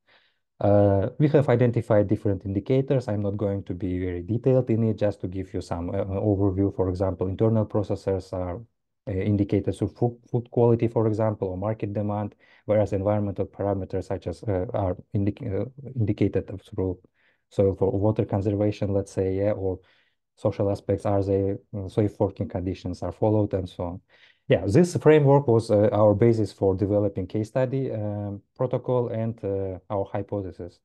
We have identified different indicators. I'm not going to be very detailed in it, just to give you some overview. For example, internal processors are indicators of food quality, for example, or market demand, whereas environmental parameters such as are indicated through soil for water conservation, let's say, yeah, or social aspects, are they soil working conditions are followed, and so on. Yeah, this framework was our basis for developing case study protocol and our hypothesis.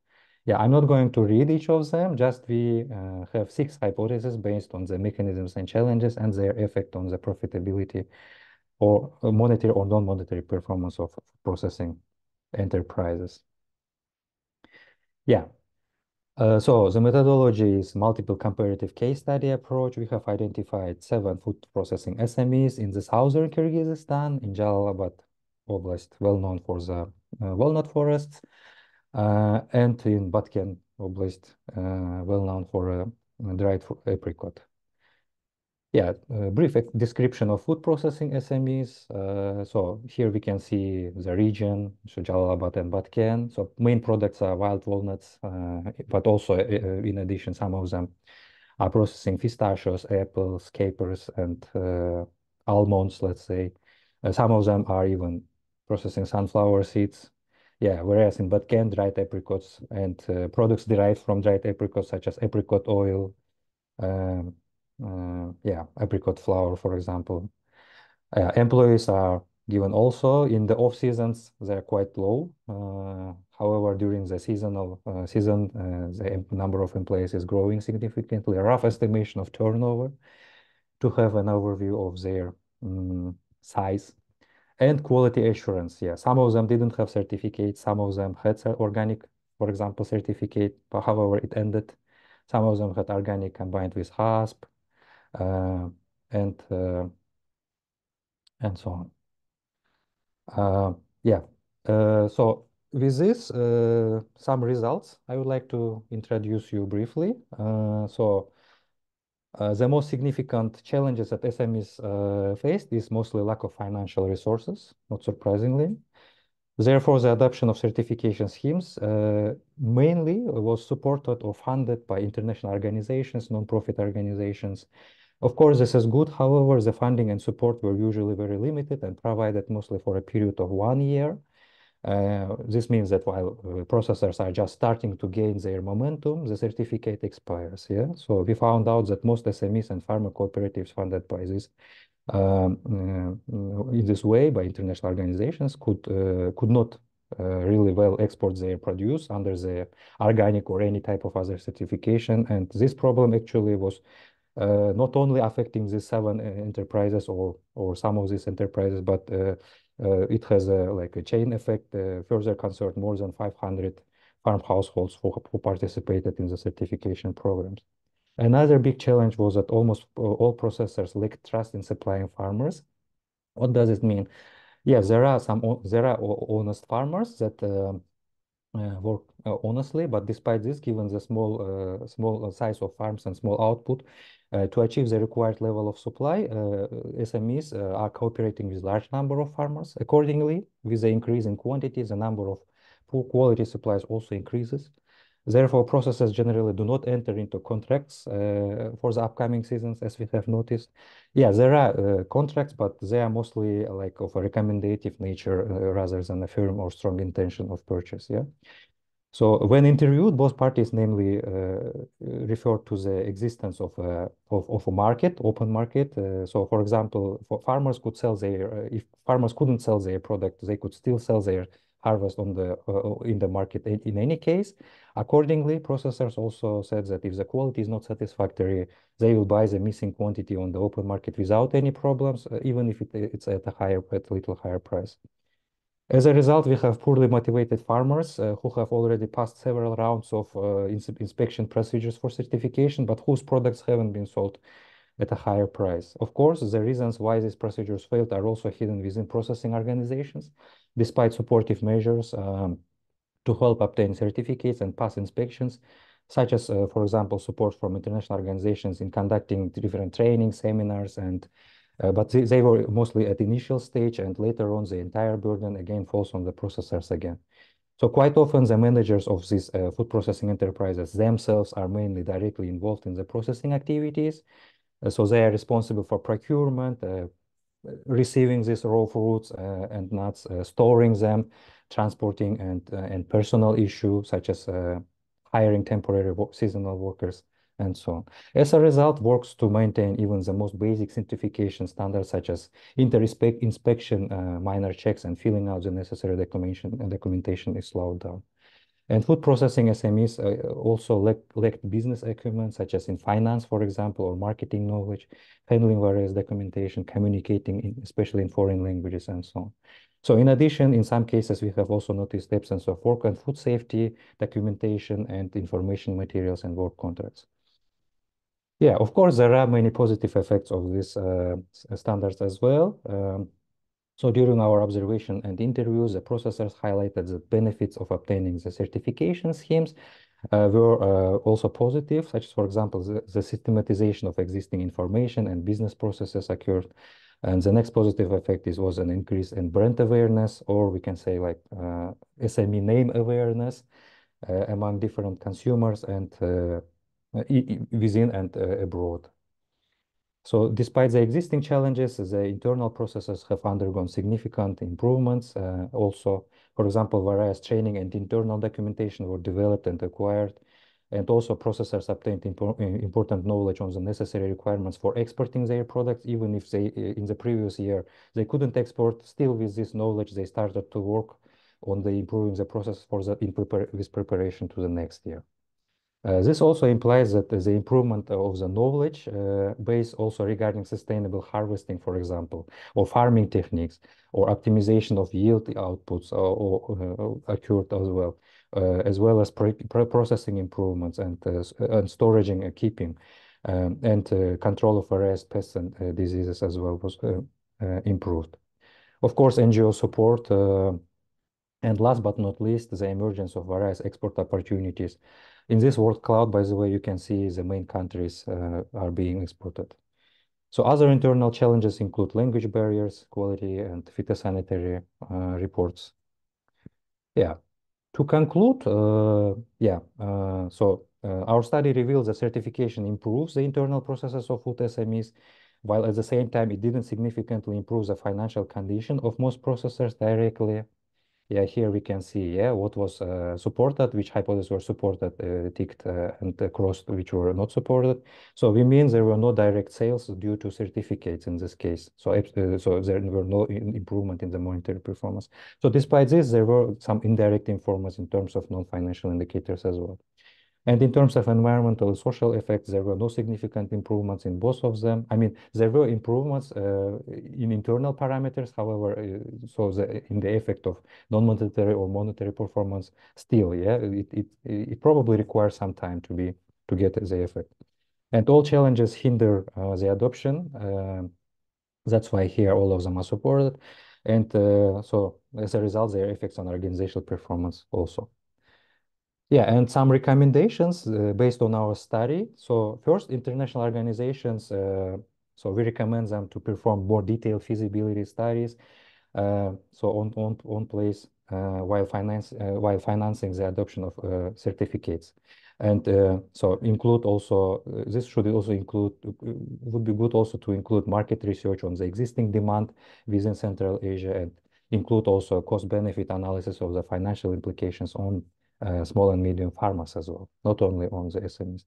Yeah, I'm not going to read each of them, just we have 6 hypotheses based on the mechanisms and challenges and their effect on the profitability or monetary or non-monetary performance of processing enterprises. Yeah. So the methodology is multiple comparative case study approach. We have identified 7 food processing SMEs in the southern Kyrgyzstan, in Jalalabad Oblast, well known for the walnut forests, and in Batken Oblast, well known for dried apricot. Yeah, brief description of food processing SMEs. So here we can see the region, so Jalalabad and Batken. So main products are wild walnuts, but also in addition, some of them are processing pistachios, apples, capers, and almonds, let's say. Some of them are even processing sunflower seeds. Yeah, whereas in Batken, dried apricots and products derived from dried apricots, such as apricot oil, yeah, apricot flour, for example. Employees are given also in the off seasons, they're quite low. However, during the season, the number of employees is growing significantly. A rough estimation of turnover to have an overview of their size. And quality assurance, yeah. Some of them didn't have certificates, some of them had organic, for example, certificate, but however, it ended. Some of them had organic combined with HASP, and so on. Yeah. So with this, some results I would like to introduce you briefly. The most significant challenges that SMEs faced is mostly lack of financial resources, not surprisingly. Therefore, the adoption of certification schemes mainly was supported or funded by international organizations, non-profit organizations. Of course, this is good. However, the funding and support were usually very limited and provided mostly for a period of 1 year. This means that while processors are just starting to gain their momentum, the certificate expires. Yeah, so we found out that most SMEs and farmer cooperatives funded by this in this way by international organizations could not really well export their produce under the organic or any type of other certification, and this problem actually was not only affecting these 7 enterprises or some of these enterprises, but It has like a chain effect, further concerned more than 500 farm households who participated in the certification programs. Another big challenge was that almost all processors lacked trust in supplying farmers. What does it mean? Yes, there are honest farmers that work honestly, but despite this, given the small size of farms and small output, to achieve the required level of supply, SMEs are cooperating with large number of farmers. Accordingly, with the increase in quantity, the number of poor quality supplies also increases. Therefore, processors generally do not enter into contracts for the upcoming seasons, as we have noticed. Yeah, there are contracts, but they are mostly like of a recommendative nature rather than a firm or strong intention of purchase. Yeah. So when interviewed, both parties namely referred to the existence of a market, open market. So for example, farmers could sell their, if farmers couldn't sell their product, they could still sell their harvest in the market in any case. Accordingly, processors also said that if the quality is not satisfactory, they will buy the missing quantity on the open market without any problems, even if it's at a little higher price. As a result, we have poorly motivated farmers who have already passed several rounds of inspection procedures for certification, but whose products haven't been sold at a higher price. Of course, the reasons why these procedures failed are also hidden within processing organizations, despite supportive measures to help obtain certificates and pass inspections, such as, for example, support from international organizations in conducting different training seminars but they were mostly at the initial stage, and later on the entire burden again falls on the processors again. So quite often the managers of these food processing enterprises themselves are mainly directly involved in the processing activities. So they are responsible for procurement, receiving these raw fruits and nuts, storing them, transporting, and personal issues such as hiring temporary seasonal workers, and so on. As a result, works to maintain even the most basic certification standards such as inspection, minor checks, and filling out the necessary documentation is slowed down. And food processing SMEs also lacked business acumen, such as in finance, for example, or marketing knowledge, handling various documentation, communicating, especially in foreign languages, and so on. So in addition, in some cases, we have also noticed absence of work and food safety, documentation, and information materials and work contracts. Yeah, of course, there are many positive effects of these standards as well. So during our observation and interviews, the processors highlighted the benefits of obtaining the certification schemes were also positive, such as, for example, the systematization of existing information and business processes occurred. And the next positive effect was an increase in brand awareness, or we can say like SME name awareness among different consumers and within and abroad. So despite the existing challenges, the internal processes have undergone significant improvements. Also, for example, various training and internal documentation were developed and acquired. And also processors obtained important knowledge on the necessary requirements for exporting their products, even if they, in the previous year, they couldn't export. Still, with this knowledge, they started to work on improving the process with preparation to the next year. This also implies that the improvement of the knowledge base also regarding sustainable harvesting, for example, or farming techniques, or optimization of yield outputs occurred as well as processing improvements and storage and keeping and control of various pests and diseases as well was improved. Of course, NGO support and last but not least, the emergence of various export opportunities. In this word cloud, by the way, you can see the main countries are being exported. So other internal challenges include language barriers, quality, and phytosanitary reports. Yeah. To conclude, our study reveals that certification improves the internal processes of food SMEs, while at the same time it didn't significantly improve the financial condition of most processors directly. Yeah, here we can see, what was supported, which hypotheses were supported, ticked, and crossed, which were not supported. So we mean there were no direct sales due to certificates in this case. So there were no improvement in the monetary performance. So despite this, there were some indirect improvements in terms of non-financial indicators as well. And in terms of environmental and social effects, there were no significant improvements in both of them. I mean, there were improvements in internal parameters. However, in the effect of non-monetary or monetary performance, still, yeah, it probably requires some time to get the effect. And all challenges hinder the adoption. That's why here all of them are supported. And so as a result, their effects on organizational performance also. Yeah, and some recommendations based on our study. So first, international organizations, so we recommend them to perform more detailed feasibility studies, so on place while financing the adoption of certificates. And so include also, this should also include, would be good also to include market research on the existing demand within Central Asia, and include also cost-benefit analysis of the financial implications on small and medium farmers as well, not only on the SMEs.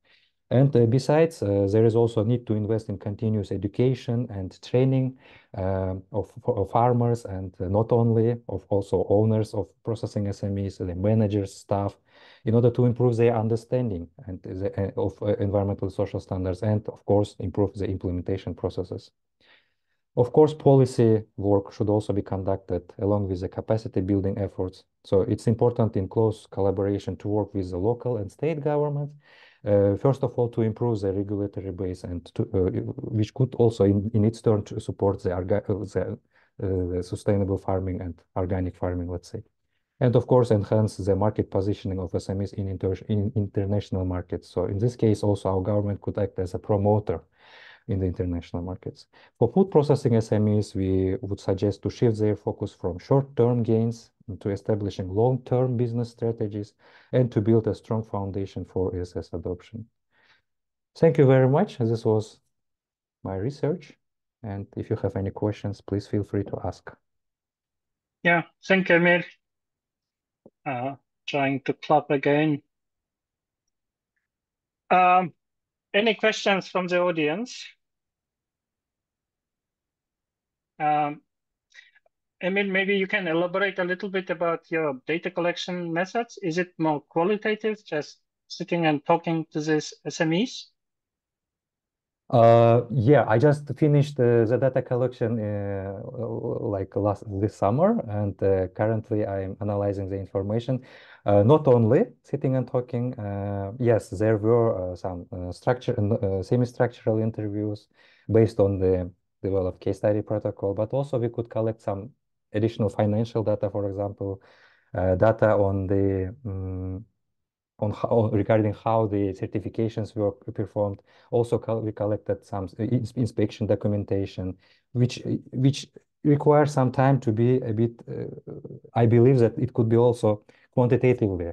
And besides, there is also a need to invest in continuous education and training of farmers, and not only of also owners of processing SMEs, the managers, staff, in order to improve their understanding and of environmental social standards, and of course, improve the implementation processes. Of course, policy work should also be conducted along with the capacity building efforts. So it's important in close collaboration to work with the local and state governments. First of all, to improve the regulatory base, and to, which could also, in its turn, to support the sustainable farming and organic farming, let's say. And of course, enhance the market positioning of SMEs in international markets. So in this case, also our government could act as a promoter in the international markets. For food processing SMEs, we would suggest to shift their focus from short-term gains to establishing long-term business strategies, and to build a strong foundation for ESS adoption. Thank you very much. This was my research. And if you have any questions, please feel free to ask. Yeah, thank you, Emil. Trying to clap again. Any questions from the audience? Emil, maybe you can elaborate a little bit about your data collection methods. Is it more qualitative, just sitting and talking to these SMEs? Yeah, I just finished the data collection like this summer, and currently I'm analyzing the information. Not only sitting and talking. Yes, there were some semi-structural interviews based on the developed case study protocol, but also we could collect some additional financial data, for example, data on the regarding how the certifications were performed. Also, we collected some inspection documentation, which requires some time to be a bit. I believe that it could be also quantitatively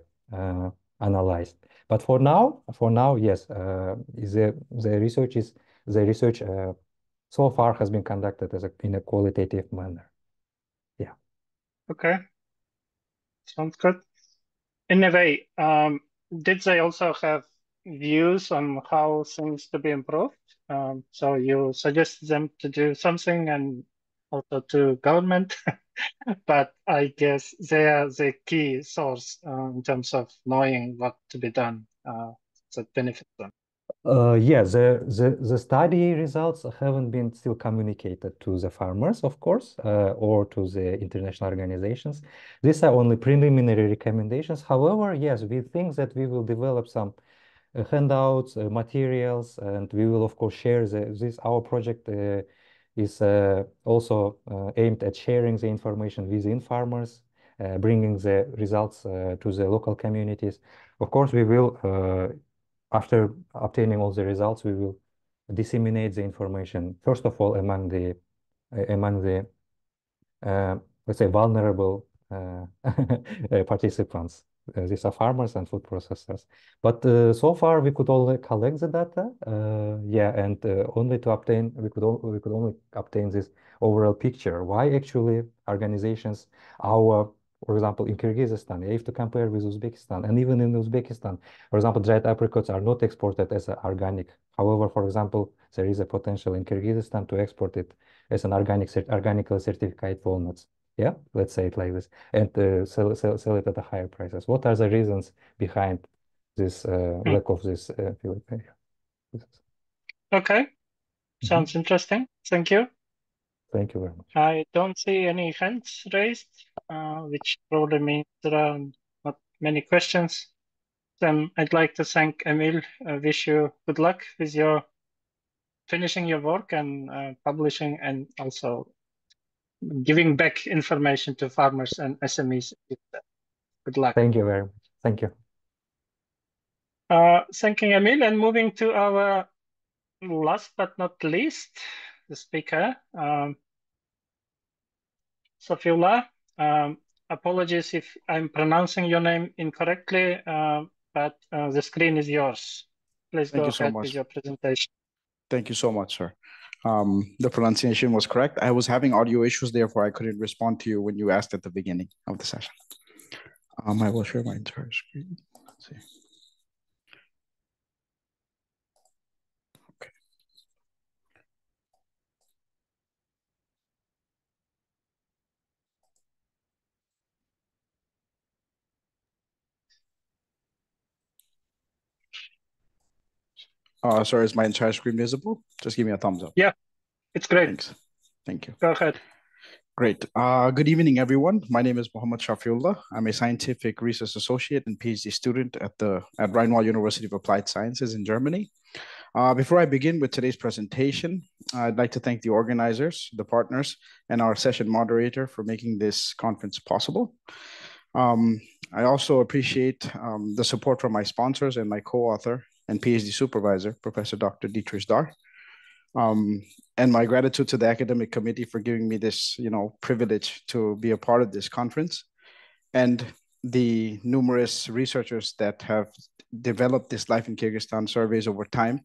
analyzed. But for now, yes, the research so far has been conducted in a qualitative manner. Yeah. Okay. Sounds good. In a way, did they also have views on how things to be improved? So you suggest them to do something, and also to government, but I guess they are the key source in terms of knowing what to be done that benefits them. Yeah, the study results haven't been still communicated to the farmers, of course, or to the international organizations. These are only preliminary recommendations. However, yes, we think that we will develop some handouts, materials, and we will, of course, share this. Our project is also aimed at sharing the information within farmers, bringing the results to the local communities. Of course, we will. After obtaining all the results, we will disseminate the information, first of all, among the let's say, vulnerable participants. These are farmers and food processors. But so far, we could only collect the data, yeah, and only to obtain, we could only obtain this overall picture. Why actually organizations, for example, in Kyrgyzstan, you have to compare with Uzbekistan, and even in Uzbekistan, for example, dried apricots are not exported as organic. However, for example, there is a potential in Kyrgyzstan to export it as an organically certified walnuts. Yeah, let's say it like this, and sell it at a higher prices. What are the reasons behind this lack of this field area. Okay, sounds interesting. Thank you. Thank you very much. I don't see any hands raised, which probably means there are not many questions. Then I'd like to thank Emil. Wish you good luck with your finishing your work and publishing, and also giving back information to farmers and SMEs. Good luck. Thank you very much. Thank you. Thanking Emil, and moving to our last but not least, the speaker, Sofiullah. Apologies if I'm pronouncing your name incorrectly, but the screen is yours. Please go ahead with your presentation. Thank you so much, sir. The pronunciation was correct. I was having audio issues, therefore I couldn't respond to you when you asked at the beginning of the session. I will share my entire screen. Let's see. Okay. Sorry, is my entire screen visible? Just give me a thumbs up. Yeah, it's great. Thanks. Thank you. Go ahead. Great. Good evening, everyone. My name is Mohammed Sofiullah. I'm a scientific research associate and PhD student at Rhine-Waal University of Applied Sciences in Germany. Before I begin with today's presentation, I'd like to thank the organizers, the partners, and our session moderator for making this conference possible. I also appreciate the support from my sponsors and my co-author and PhD supervisor, Professor Dr. Dietrich Dar. And my gratitude to the academic committee for giving me this, privilege to be a part of this conference, and the numerous researchers that have developed this Life in Kyrgyzstan surveys over time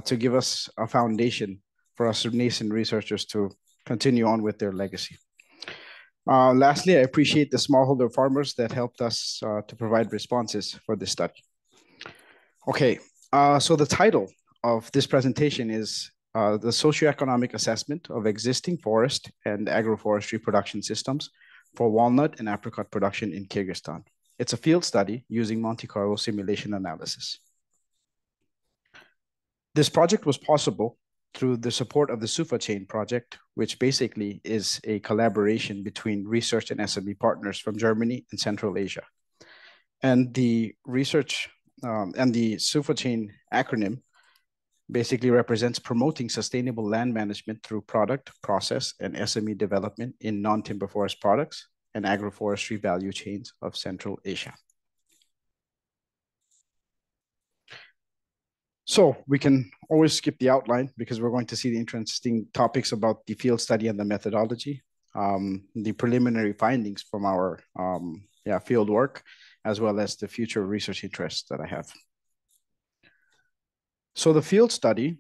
to give us a foundation for us nascent researchers to continue on with their legacy. Lastly, I appreciate the smallholder farmers that helped us to provide responses for this study. Okay, so the title of this presentation is the Socio-economic Assessment of Existing Forest and Agroforestry Production Systems for Walnut and Apricot Production in Kyrgyzstan. It's a field study using Monte Carlo simulation analysis. This project was possible through the support of the SUFA Chain project, which basically is a collaboration between research and SME partners from Germany and Central Asia. And the research and the SUFA Chain acronym basically represents promoting sustainable land management through product, process, and SME development in non-timber forest products and agroforestry value chains of Central Asia. So we can always skip the outline because we're going to see the interesting topics about the field study and the methodology, the preliminary findings from our field work, as well as the future research interests that I have. So the field study,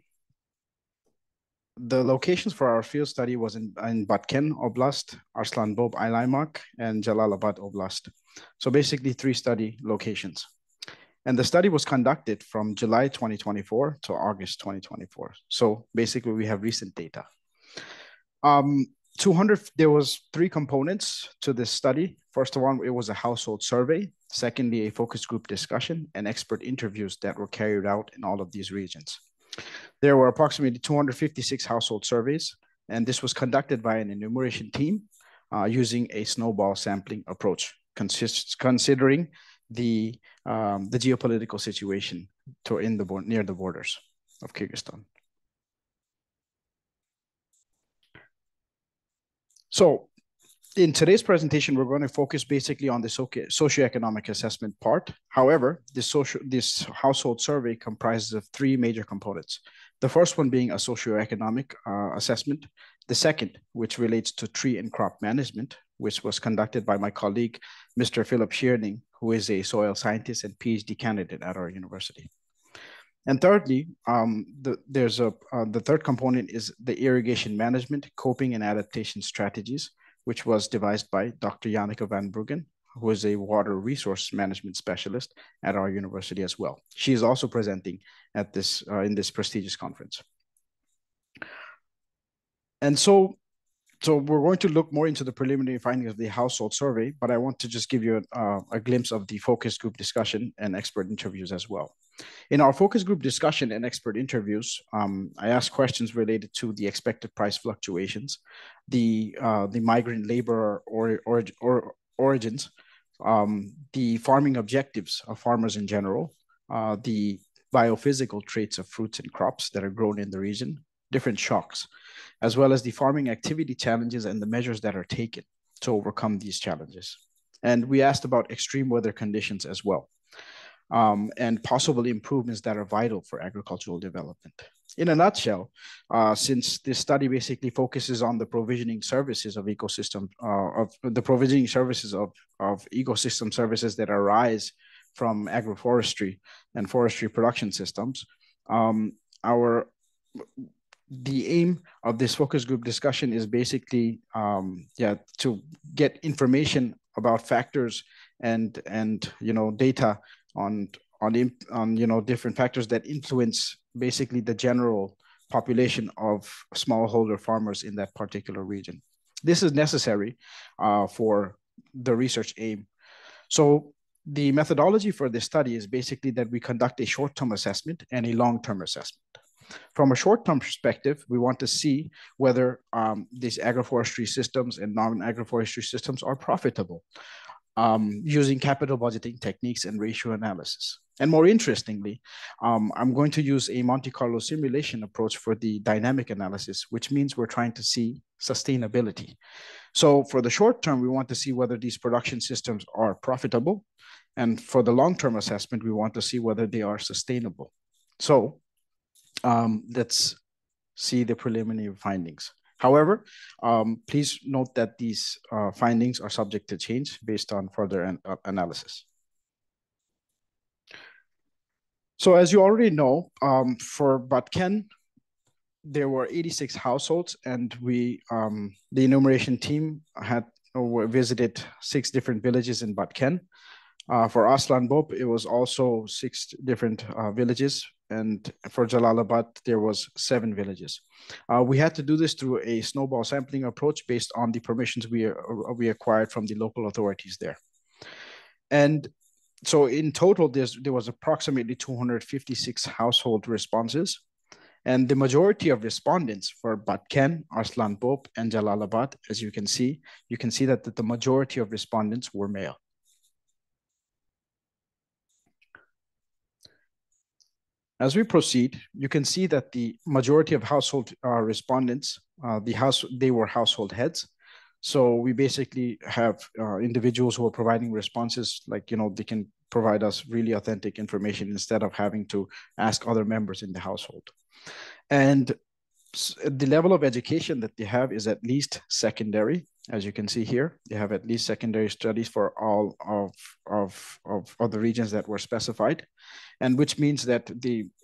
the locations for our field study was in Batken Oblast, Arslanbob Aylaymak, and Jalalabad Oblast. So basically 3 study locations. And the study was conducted from July 2024 to August 2024. So basically we have recent data. There was 3 components to this study. First of all, it was a household survey. Secondly, a focus group discussion and expert interviews that were carried out in all of these regions. There were approximately 256 household surveys, and this was conducted by an enumeration team using a snowball sampling approach, considering the geopolitical situation near the borders of Kyrgyzstan. So in today's presentation, we're going to focus basically on the socioeconomic assessment part. However, this household survey comprises of 3 major components. The first one being a socioeconomic assessment. The second, which relates to tree and crop management, which was conducted by my colleague, Mr. Philip Shearning, who is a soil scientist and PhD candidate at our university. And thirdly, the third component is the irrigation management, coping and adaptation strategies, which was devised by Dr. Janneke van Bruggen, who is a water resource management specialist at our university as well. She is also presenting at in this prestigious conference. And so So we're going to look more into the preliminary findings of the household survey, but I want to just give you a glimpse of the focus group discussion and expert interviews as well. In our focus group discussion and expert interviews, I asked questions related to the expected price fluctuations, the migrant labor origins, the farming objectives of farmers in general, the biophysical traits of fruits and crops that are grown in the region, different shocks, as well as the farming activity challenges and the measures that are taken to overcome these challenges. And we asked about extreme weather conditions as well, and possible improvements that are vital for agricultural development. In a nutshell, since this study basically focuses on the provisioning services of ecosystem, of ecosystem services that arise from agroforestry and forestry production systems, the aim of this focus group discussion is basically to get information about factors and data on different factors that influence basically the general population of smallholder farmers in that particular region. This is necessary for the research aim. So the methodology for this study is basically that we conduct a short-term assessment and a long-term assessment. From a short-term perspective, we want to see whether these agroforestry systems and non-agroforestry systems are profitable using capital budgeting techniques and ratio analysis. And more interestingly, I'm going to use a Monte Carlo simulation approach for the dynamic analysis, which means we're trying to see sustainability. So for the short term, we want to see whether these production systems are profitable. And for the long-term assessment, we want to see whether they are sustainable. So let's see the preliminary findings. However, please note that these findings are subject to change based on further analysis. So as you already know, for Batken, there were 86 households, and we, the enumeration team had visited 6 different villages in Batken. For Aslanbop, it was also 6 different villages, and for Jalalabad, there was 7 villages. We had to do this through a snowball sampling approach based on the permissions we acquired from the local authorities there. And so in total, there was approximately 256 household responses. And the majority of respondents for Batken, Arslanbop, and Jalalabad, as you can see that the majority of respondents were male. As we proceed, you can see that the majority of household respondents, they were household heads. So we basically have individuals who are providing responses, like, they can provide us really authentic information instead of having to ask other members in the household. And the level of education that they have is at least secondary. As you can see here, they have at least secondary studies for all of the regions that were specified, and which means that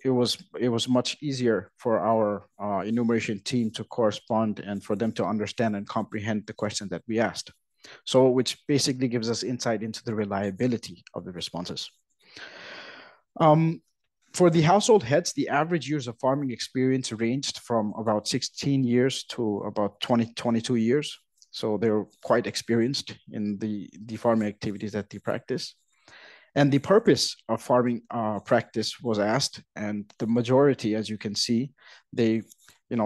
it was much easier for our enumeration team to correspond and for them to understand and comprehend the question that we asked. So, which basically gives us insight into the reliability of the responses. For the household heads, the average years of farming experience ranged from about 16 years to about 22 years. So they're quite experienced in the farming activities that they practice. And the purpose of farming practice was asked, and the majority, as you can see, they,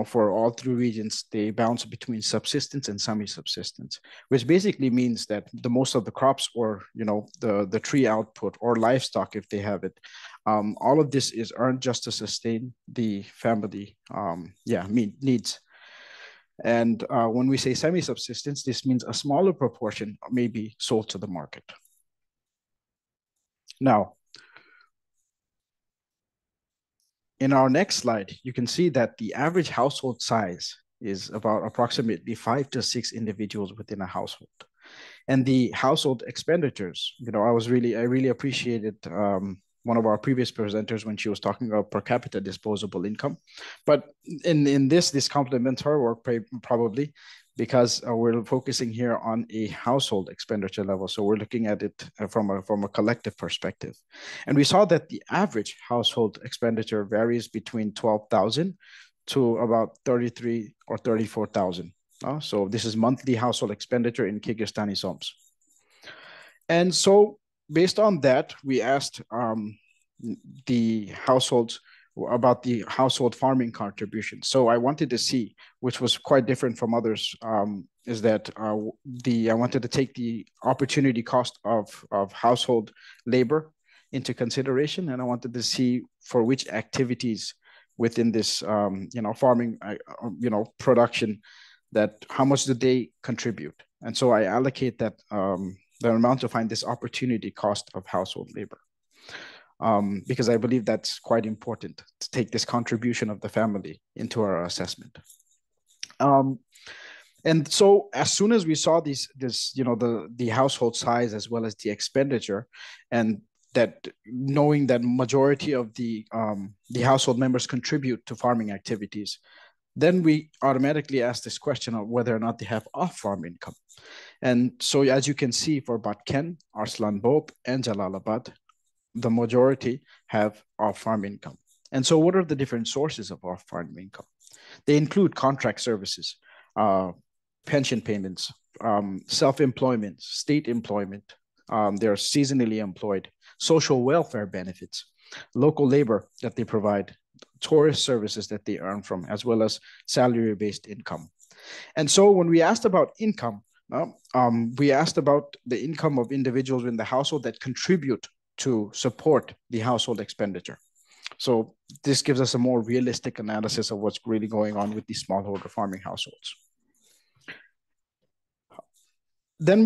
for all 3 regions, they bounce between subsistence and semi-subsistence, which basically means that the most of the crops or, the tree output or livestock, if they have it, all of this is earned just to sustain the family needs. And when we say semi-subsistence, this means a smaller proportion may be sold to the market. Now, in our next slide, you can see that the average household size is about approximately 5 to 6 individuals within a household. And the household expenditures, I really appreciated one of our previous presenters when she was talking about per capita disposable income. But in this complements her work probably, because we're focusing here on a household expenditure level. So we're looking at it from a collective perspective. And we saw that the average household expenditure varies between 12,000 to about 33 or 34,000. So this is monthly household expenditure in Kyrgyzstani soms. And so based on that, we asked the households about the household farming contribution. So I wanted to see, which was quite different from others, is that I wanted to take the opportunity cost of household labor into consideration, and I wanted to see for which activities within this, farming, production, that how much do they contribute. And so I allocate that the amount to find this opportunity cost of household labor. Because I believe that's quite important to take this contribution of the family into our assessment. And so as soon as we saw the household size as well as the expenditure, and that knowing that majority of the household members contribute to farming activities, then we automatically ask this question of whether or not they have off-farm income. And so as you can see for Batken, Arslanbob, and Jalalabad, the majority have off-farm income. And so what are the different sources of off-farm income? They include contract services, pension payments, self-employment, state employment, they're seasonally employed, social welfare benefits, local labor that they provide, tourist services that they earn from, as well as salary-based income. And so when we asked about income, we asked about the income of individuals in the household that contribute to support the household expenditure. So this gives us a more realistic analysis of what's really going on with these smallholder farming households. Then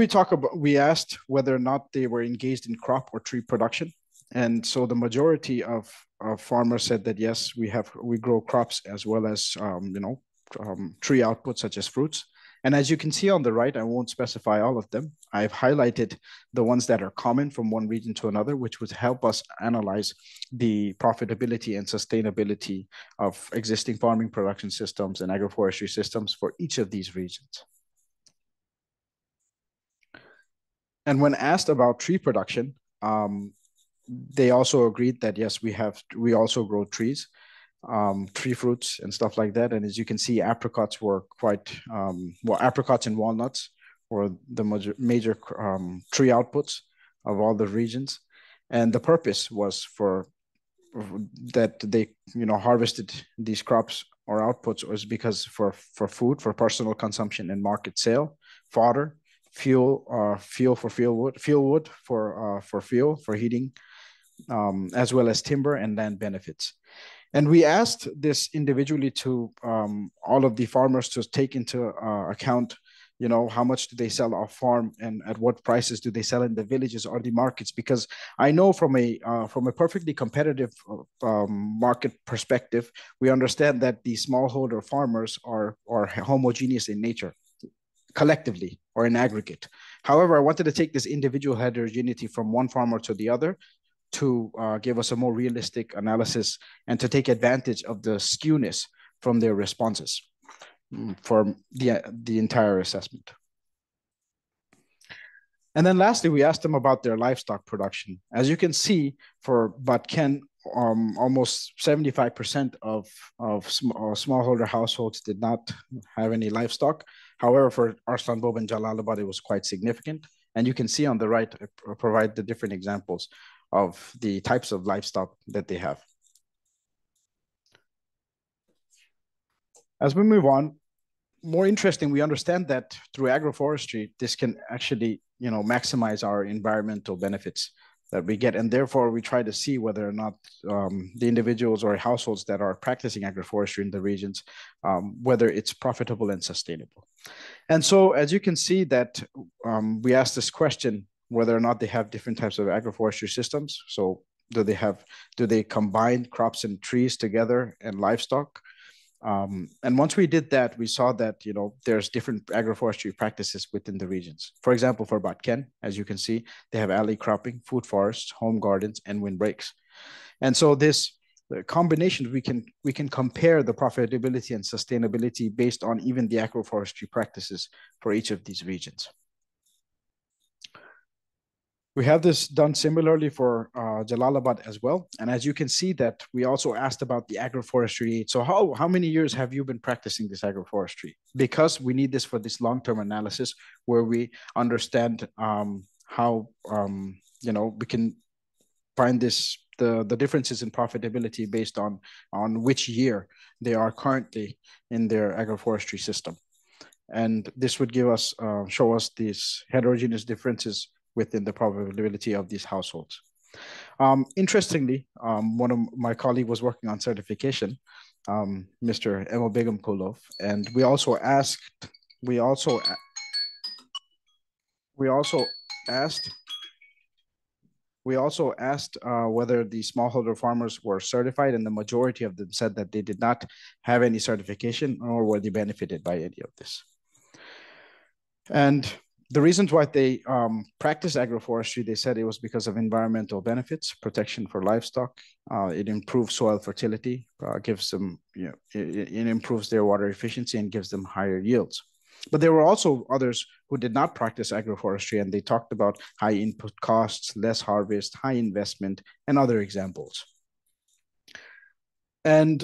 we asked whether or not they were engaged in crop or tree production. And so the majority of farmers said that, yes, we grow crops as well as, tree outputs such as fruits. And as you can see on the right, I won't specify all of them. I've highlighted the ones that are common from one region to another, which would help us analyze the profitability and sustainability of existing farming production systems and agroforestry systems for each of these regions. And when asked about tree production, they also agreed that, yes, we also grow trees, tree fruits and stuff like that. And as you can see, apricots were apricots and walnuts were the major tree outputs of all the regions. And the purpose was that they, harvested these crops or outputs was because for food, for personal consumption and market sale, fodder, fuel for fuel for heating, as well as timber and land benefits. And we asked this individually to all of the farmers to take into account, how much do they sell off farm and at what prices do they sell in the villages or the markets? Because I know from a perfectly competitive market perspective, we understand that the smallholder farmers are homogeneous in nature, collectively or in aggregate. However, I wanted to take this individual heterogeneity from one farmer to the other to give us a more realistic analysis and to take advantage of the skewness from their responses for the entire assessment. And then lastly, we asked them about their livestock production. As you can see, for Batken, almost 75% of smallholder households did not have any livestock. However, for Arslanbob and Jalalabad, it was quite significant. And you can see on the right, I provide the different examples of the types of livestock that they have. As we move on, more interesting, we understand that through agroforestry, this can actually, maximize our environmental benefits that we get. And therefore, we try to see whether or not the individuals or households that are practicing agroforestry in the regions, whether it's profitable and sustainable. And so, as you can see that we asked this question, whether or not they have different types of agroforestry systems. So do they combine crops and trees together and livestock? And once we did that, we saw that, there's different agroforestry practices within the regions. For example, for Batken, as you can see, they have alley cropping, food forests, home gardens, and windbreaks. And so the combinations, we can compare the profitability and sustainability based on even the agroforestry practices for each of these regions. We have this done similarly for Jalalabad as well. And as you can see that we also asked about the agroforestry aid. So how many years have you been practicing this agroforestry? Because we need this for this long-term analysis where we understand how, we can find the differences in profitability based on which year they are currently in their agroforestry system. And this would give us, show us these heterogeneous differences within the profitability of these households. Interestingly, one of my colleagues was working on certification, Mr. Emil Begimkulov, and we also asked whether the smallholder farmers were certified, and the majority of them said that they did not have any certification nor were they benefited by any of this. And the reasons why they practice agroforestry, they said it was because of environmental benefits, protection for livestock. It improves soil fertility, gives them, it improves their water efficiency and gives them higher yields. But there were also others who did not practice agroforestry, and they talked about high input costs, less harvest, high investment, and other examples. And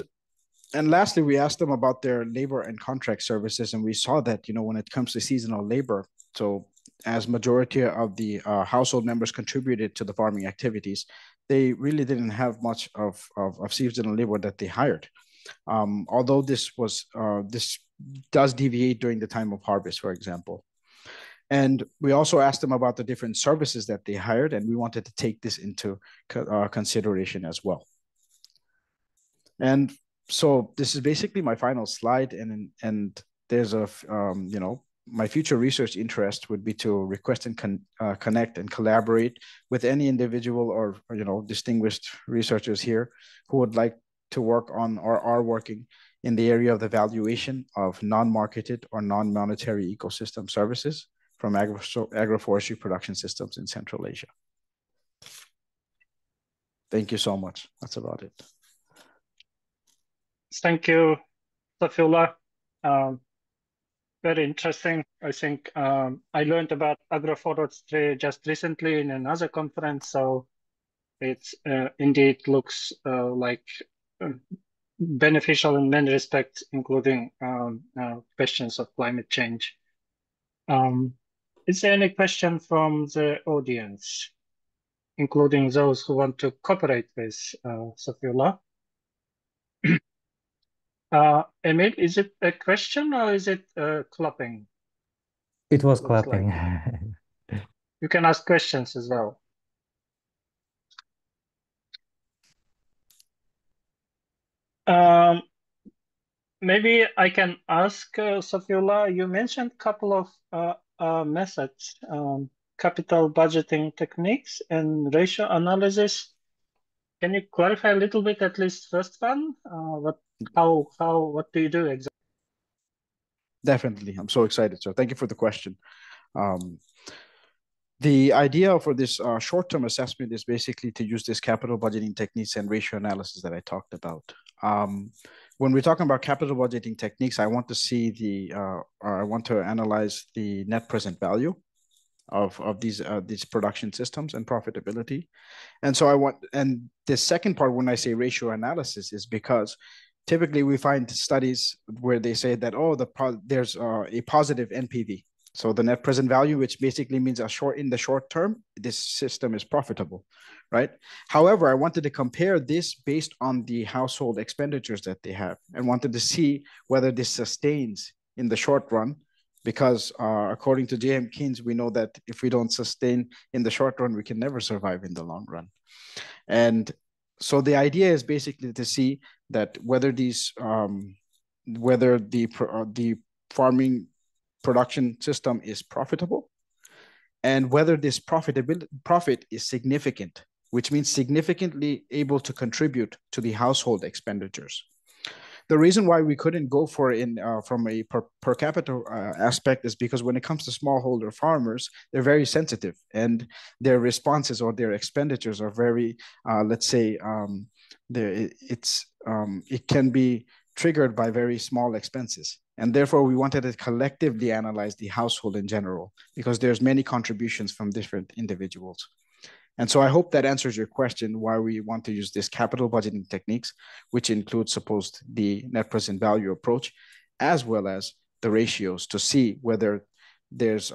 lastly, we asked them about their labor and contract services, and we saw that, when it comes to seasonal labor, so as majority of the household members contributed to the farming activities, they really didn't have much of seasonal labor that they hired. Although this does deviate during the time of harvest, for example. And we also asked them about the different services that they hired, and we wanted to take this into consideration as well. And so this is basically my final slide, and there's a, my future research interest would be to request and connect and collaborate with any individual or distinguished researchers here who would like to work on or are working in the area of the valuation of non-marketed or non-monetary ecosystem services from agroforestry production systems in Central Asia. Thank you so much. That's about it. Thank you, Sofiullah. Very interesting. I think I learned about agroforestry just recently in another conference, so it indeed looks like beneficial in many respects, including questions of climate change. Is there any question from the audience, including those who want to cooperate with Sofiullah? Emil, is it a question or is it clapping? It was clapping. Like. You can ask questions as well. Maybe I can ask Sofiullah, you mentioned a couple of methods, capital budgeting techniques and ratio analysis. Can you clarify a little bit, at least first one? What do you do exactly? Definitely. I'm so excited. So thank you for the question. The idea for this short-term assessment is basically to use this capital budgeting techniques and ratio analysis that I talked about. When we're talking about capital budgeting techniques, I want to see I want to analyze the net present value of these production systems and profitability. And so and the second part, when I say ratio analysis, is because typically we find studies where they say that, there's a positive NPV. So the net present value, which basically means in the short term, this system is profitable, right? However, I wanted to compare this based on the household expenditures that they have and wanted to see whether this sustains in the short run, because according to J.M. Keynes, we know that if we don't sustain in the short run, we can never survive in the long run. And so the idea is basically to see that whether the farming production system is profitable, and whether this profit is significant, which means significantly able to contribute to the household expenditures. The reason why we couldn't go for from a per capita aspect is because when it comes to smallholder farmers, they're very sensitive, and their responses or their expenditures are very, let's say, it can be triggered by very small expenses. And therefore, we wanted to collectively analyze the household in general, because there's many contributions from different individuals. And so I hope that answers your question, why we want to use this capital budgeting techniques, which includes, supposed the net present value approach, as well as the ratios, to see whether there's,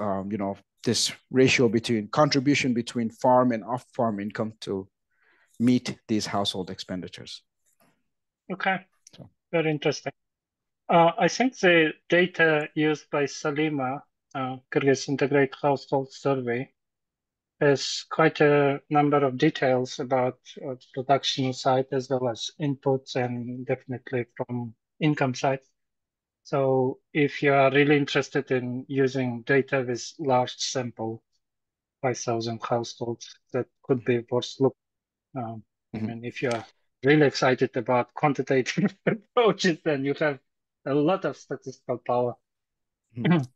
this ratio between contribution between farm and off-farm income to meet these household expenditures. Okay, so very interesting. I think the data used by Salima, Kyrgyz Integrated Household Survey, has quite a number of details about production side as well as inputs, and definitely from income side. So if you are really interested in using data with large sample, 5,000 households, that could be worth looking. I mean, if you are really excited about quantitative approaches, then you have a lot of statistical power.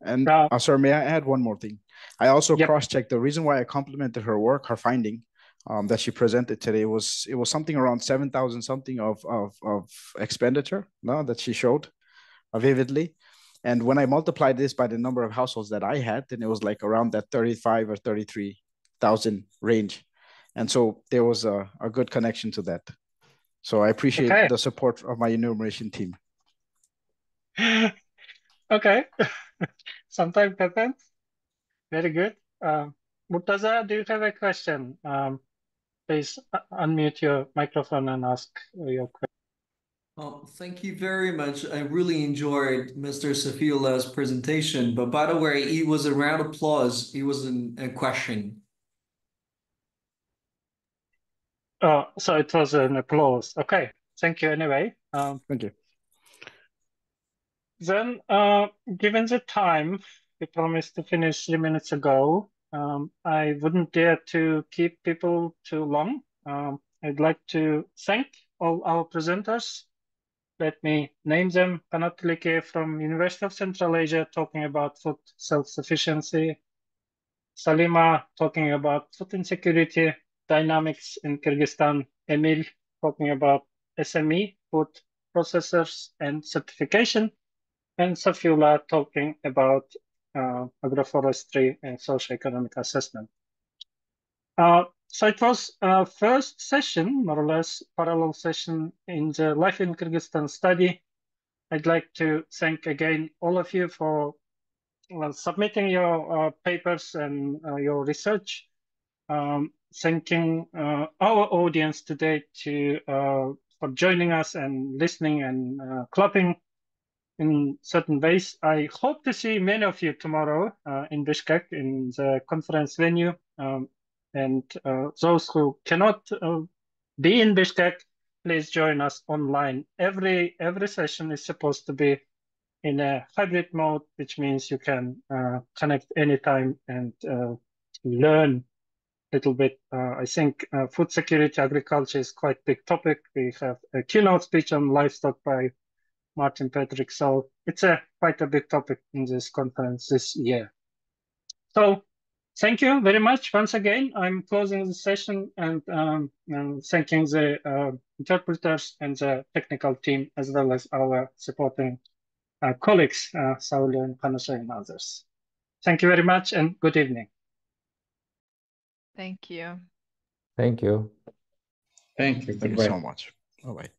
And sorry, may I add one more thing? I also cross-checked. The reason why I complimented her work, her finding that she presented today, was it was something around 7,000 something of expenditure, no, that she showed vividly. And when I multiplied this by the number of households that I had, then it was like around that 35 or 33,000 range. And so there was a good connection to that. So I appreciate the support of my enumeration team. Okay. Sometimes happens. Very good. Murtaza, do you have a question? Please unmute your microphone and ask your question. Thank you very much. I really enjoyed Mr. Sofiullah's presentation, but by the way, it was a round of applause. It wasn't a question. So it was an applause. Okay, thank you anyway. Thank you. Then, given the time, we promised to finish 3 minutes ago. I wouldn't dare to keep people too long. I'd like to thank all our presenters. Let me name them. Kanat Tilekeyev from University of Central Asia, talking about food self-sufficiency. Salima, talking about food insecurity dynamics in Kyrgyzstan. Emil, talking about SME, food processors and certification. And Sofiullah, talking about agroforestry and socio-economic assessment. So it was our first session, more or less parallel session in the Life in Kyrgyzstan study. I'd like to thank again all of you for submitting your papers and your research. Thanking our audience today for joining us and listening and clapping in certain ways. I hope to see many of you tomorrow in Bishkek in the conference venue. And those who cannot be in Bishkek, please join us online. Every session is supposed to be in a hybrid mode, which means you can connect anytime and learn a little bit. I think food security, agriculture is quite a big topic. We have a keynote speech on livestock by Martin Patrick. So it's quite a big topic in this conference this year. So thank you very much once again. I'm closing the session and thanking the interpreters and the technical team, as well as our supporting colleagues, Saul and Panosha and others. Thank you very much and good evening. Thank you. Thank you. Thank you. Thank you so much. Bye-bye.